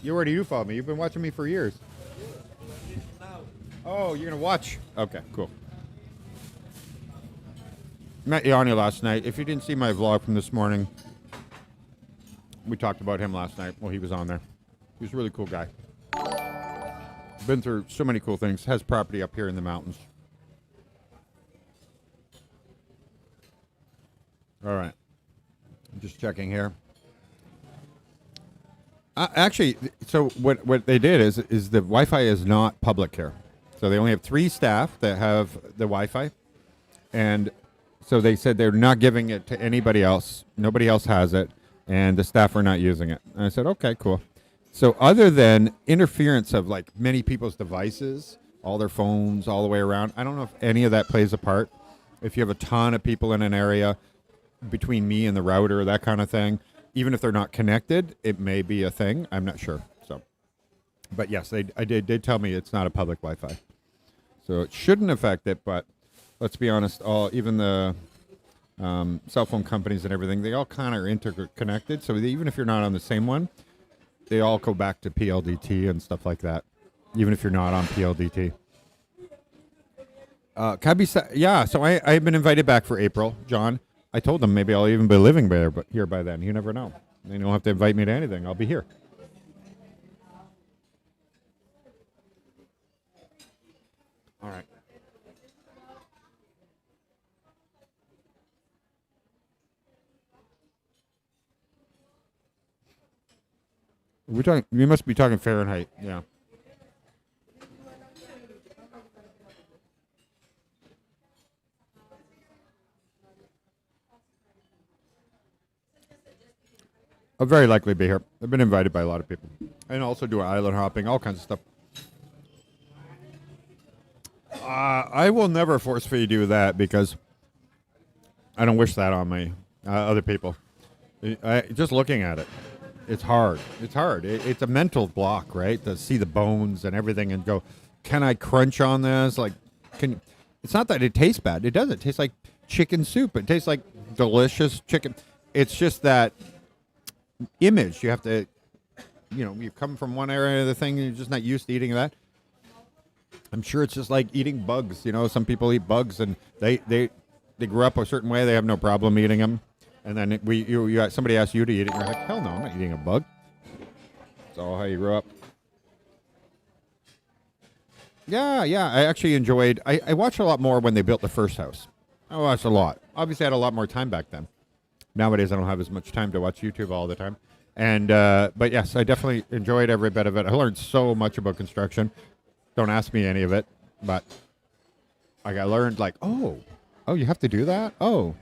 You already do follow me. You've been watching me for years. Now. Oh, you're going to watch? Okay, cool. Met Yanni last night. If you didn't see my vlog from this morning, we talked about him last night while he was on there. He was a really cool guy. Been through so many cool things. Has property up here in the mountains. All right. I'm just checking here. Actually, so what they did is the Wi-Fi is not public here. So they only have 3 staff that have the Wi-Fi. And so they said they're not giving it to anybody else. Nobody else has it. And the staff are not using it. And I said, okay, cool. So other than interference of like many people's devices, all their phones, all the way around, I don't know if any of that plays a part. If you have a ton of people in an area between me and the router, that kind of thing, even if they're not connected, it may be a thing. I'm not sure. So, but yes, they did tell me it's not a public Wi-Fi. So it shouldn't affect it, but let's be honest, even the cell phone companies and everything, they all kind of are interconnected. So even if you're not on the same one, they all go back to PLDT and stuff like that, even if you're not on PLDT. Yeah, so I've been invited back for April, John. I told them maybe I'll even be living here by then. You never know. They don't have to invite me to anything. I'll be here. All right. We must be talking Fahrenheit. Yeah. I'll very likely be here. I've been invited by a lot of people. And also do island hopping, all kinds of stuff. I will never force feed you that because I don't wish that on my other people. Just looking at it, it's hard. It's hard. It's a mental block, right? To see the bones and everything and go, can I crunch on this? Like, it's not that it tastes bad. It doesn't. It tastes like chicken soup. It tastes like delicious chicken. It's just that image. You have to, you come from one area of the thing and you're just not used to eating that. I'm sure it's just like eating bugs. Some people eat bugs and they grew up a certain way. They have no problem eating them. And then somebody asks you to eat it, and you're like, hell no, I'm not eating a bug. It's all how you grew up. Yeah, I actually enjoyed. I watched a lot more when they built the first house. I watched a lot. Obviously, I had a lot more time back then. Nowadays, I don't have as much time to watch YouTube all the time. And but yes, I definitely enjoyed every bit of it. I learned so much about construction. Don't ask me any of it, but I learned like, oh, you have to do that. Oh,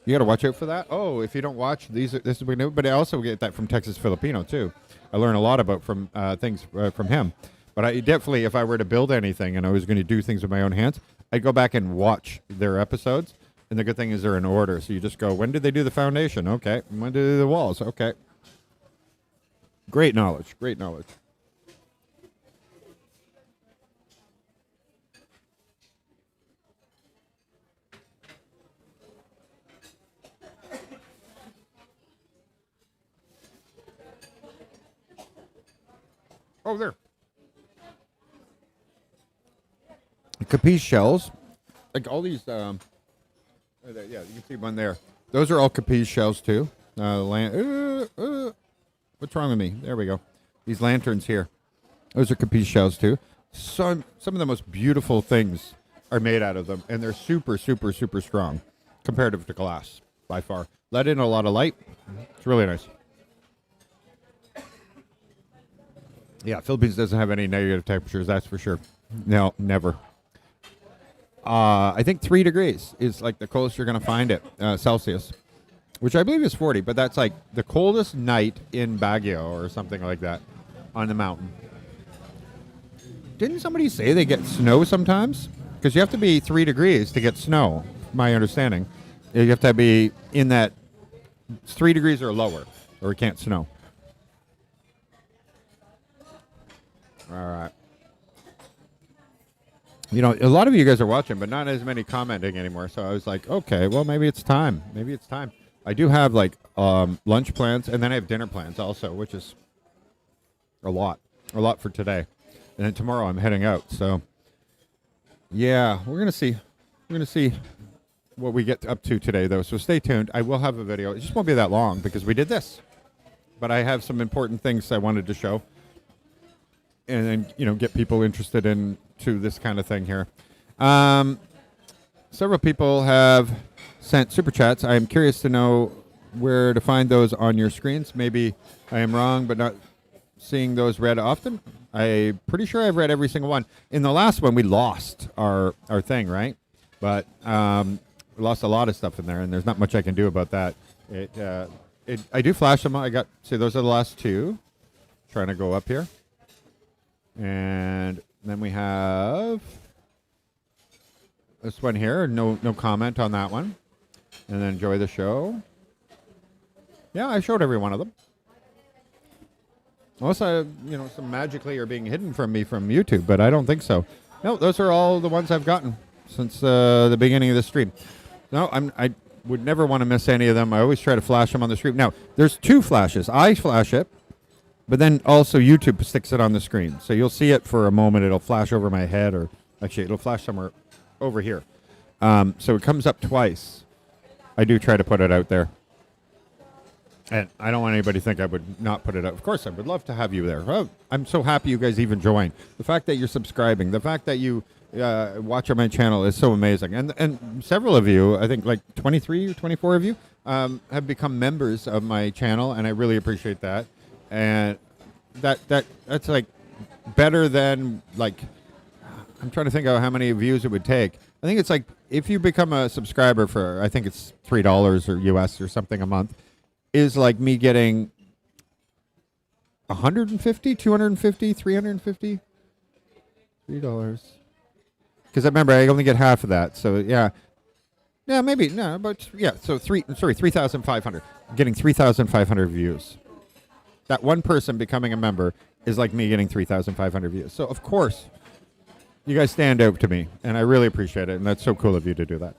you got to watch out for that. Oh, if you don't watch this is what we do. But I also get that from Texas Filipino too. I learn a lot about things from him. But I definitely, if I were to build anything and I was going to do things with my own hands, I'd go back and watch their episodes. And the good thing is they're in order. So you just go, when did they do the foundation? Okay. When did they do the walls? Okay. Great knowledge. Great knowledge. Oh, there. Capiche shells. Like all these, yeah, you can see one there. Those are all capiche shells too. What's wrong with me? There we go. These lanterns here. Those are capiche shells too. Some of the most beautiful things are made out of them, and they're super, super, super strong comparative to glass by far. Let in a lot of light. It's really nice. Yeah, Philippines doesn't have any negative temperatures, that's for sure. No, never. I think 3 degrees is like the coldest you're going to find it, Celsius, which I believe is 40, but that's like the coldest night in Baguio or something like that on the mountain. Didn't somebody say they get snow sometimes? Because you have to be 3 degrees to get snow, my understanding. You have to be in that 3 degrees or lower, or it can't snow. All right. You know, a lot of you guys are watching, but not as many commenting anymore. So I was like, okay, well, maybe it's time. Maybe it's time. I do have like lunch plans, and then I have dinner plans also, which is a lot for today. And then tomorrow I'm heading out. So yeah, we're gonna see. We're gonna see what we get up to today, though. So stay tuned. I will have a video. It just won't be that long because we did this, but I have some important things I wanted to show, and then get people interested into this kind of thing here. Several people have sent super chats. I am curious to know where to find those on your screens. Maybe I am wrong, but not seeing those read often. I'm pretty sure I've read every single one. In the last one, we lost our thing, right? But we lost a lot of stuff in there, and there's not much I can do about that. I do flash them. Those are the last two. Trying to go up here. And then we have this one here. No comment on that one. And then enjoy the show. Yeah, I showed every one of them. Unless some magically are being hidden from me from YouTube, but I don't think so. No, those are all the ones I've gotten since the beginning of the stream. No, I would never want to miss any of them. I always try to flash them on the screen. Now, there's 2 flashes. I flash it, but then also YouTube sticks it on the screen. So you'll see it for a moment. It'll flash over my head, or actually it'll flash somewhere over here. So it comes up twice. I do try to put it out there. And I don't want anybody to think I would not put it up. Of course, I would love to have you there. Oh, I'm so happy you guys even joined. The fact that you're subscribing, the fact that you watch on my channel is so amazing. And several of you, I think like 23 or 24 of you, have become members of my channel, and I really appreciate that. And that's like better than like, I'm trying to think of how many views it would take. I think it's like if you become a subscriber for, I think it's $3 or US or something a month, is like me getting 150, 250, 350, $3. Because I remember I only get half of that. So yeah, maybe no, but yeah. So 3,500. Getting 3,500 views. That one person becoming a member is like me getting 3,500 views. So of course, you guys stand out to me, and I really appreciate it. And that's so cool of you to do that.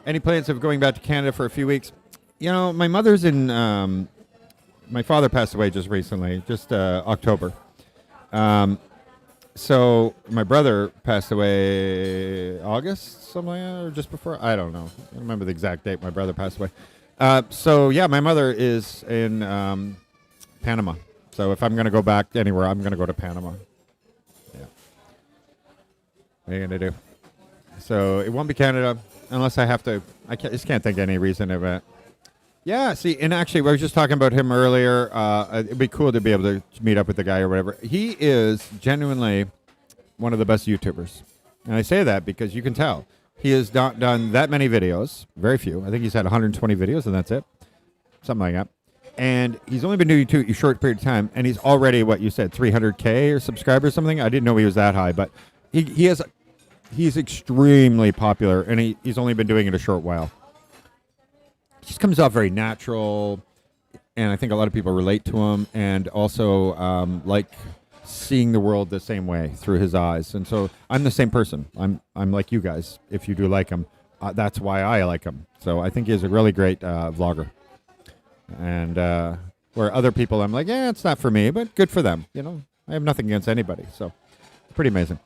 Any plans of going back to Canada for a few weeks? My mother's in. My father passed away just recently, just October. So my brother passed away August, something like that, or just before. I don't know. I don't remember the exact date my brother passed away. So yeah, my mother is in Panama. So if I'm going to go back anywhere, I'm going to go to Panama. Yeah. What are you going to do? So it won't be Canada unless I have to. Just can't think of any reason of it. Yeah, see, and actually, I was just talking about him earlier. It'd be cool to be able to meet up with the guy or whatever. He is genuinely one of the best YouTubers. And I say that because you can tell. He has not done that many videos, very few. I think he's had 120 videos, and that's it. Something like that. And he's only been doing YouTube a short period of time, and he's already, what you said, 300K or subscribers or something? I didn't know he was that high, but he's extremely popular, and he's only been doing it a short while. Just comes off very natural, and I think a lot of people relate to him, and also like seeing the world the same way through his eyes. And so I'm the same person. I'm like you guys. If you do like him, that's why I like him. So I think he's a really great vlogger. And where other people, I'm like, it's not for me, but good for them. I have nothing against anybody. So pretty amazing.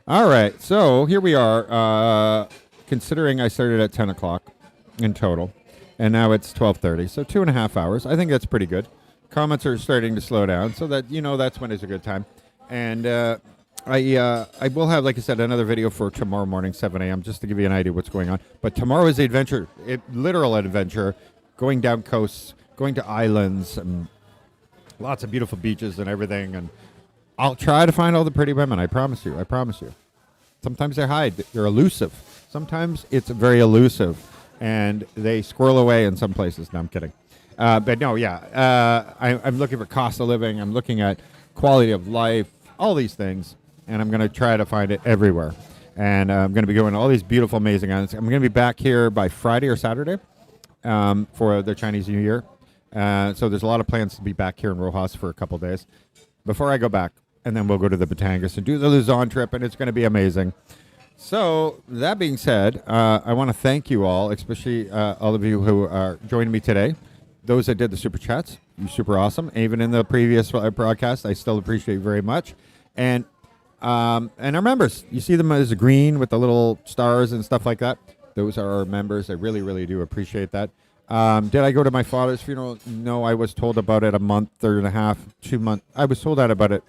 All right, so here we are. Considering I started at 10 o'clock in total. And now it's 12:30, so 2.5 hours. I think that's pretty good. Comments are starting to slow down, so that that's when it's a good time. And I will have, like I said, another video for tomorrow morning, 7 a.m., just to give you an idea what's going on. But tomorrow is the adventure, literal adventure, going down coasts, going to islands, and lots of beautiful beaches and everything. And I'll try to find all the pretty women. I promise you. I promise you. Sometimes they hide. They're elusive. Sometimes it's very elusive, and they squirrel away in some places. No, I'm kidding. But no, yeah. I'm looking for cost of living. I'm looking at quality of life, all these things, and I'm going to try to find it everywhere. And I'm going to be going to all these beautiful, amazing islands. I'm going to be back here by Friday or Saturday for the Chinese New Year. So there's a lot of plans to be back here in Rojas for a couple days before I go back. And then we'll go to the Batangas and do the Luzon trip, and it's going to be amazing. So that being said, I want to thank you all, especially all of you who are joining me today. Those that did the super chats, you're super awesome. Even in the previous broadcast, I still appreciate you very much. And our members, you see them as green with the little stars and stuff like that. Those are our members. I really, really do appreciate that. Did I go to my father's funeral? No, I was told about it a month and a half, 2 months. I was told about it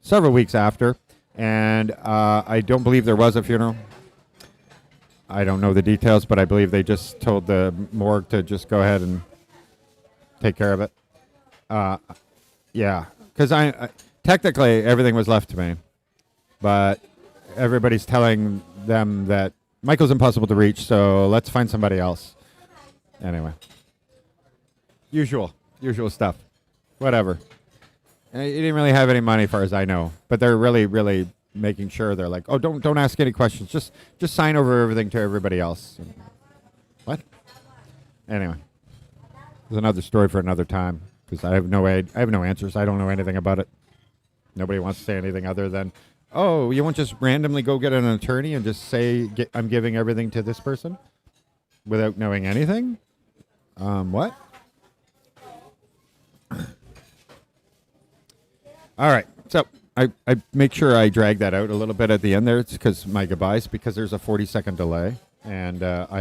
several weeks after, and I don't believe there was a funeral. I don't know the details, but I believe they just told the morgue to just go ahead and take care of it. Yeah, because I technically everything was left to me, but everybody's telling them that Michael's impossible to reach, so let's find somebody else. Anyway, usual stuff. Whatever. And he didn't really have any money, as far as I know. But they're really, really making sure. They're like, oh, don't ask any questions. Just sign over everything to everybody else. What? Anyway, there's another story for another time because I have no answers. I don't know anything about it. Nobody wants to say anything other than, oh, you won't just randomly go get an attorney and just say I'm giving everything to this person without knowing anything. What? All right, so I make sure I drag that out a little bit at the end there. It's because my goodbyes, because there's a 40-second delay, and I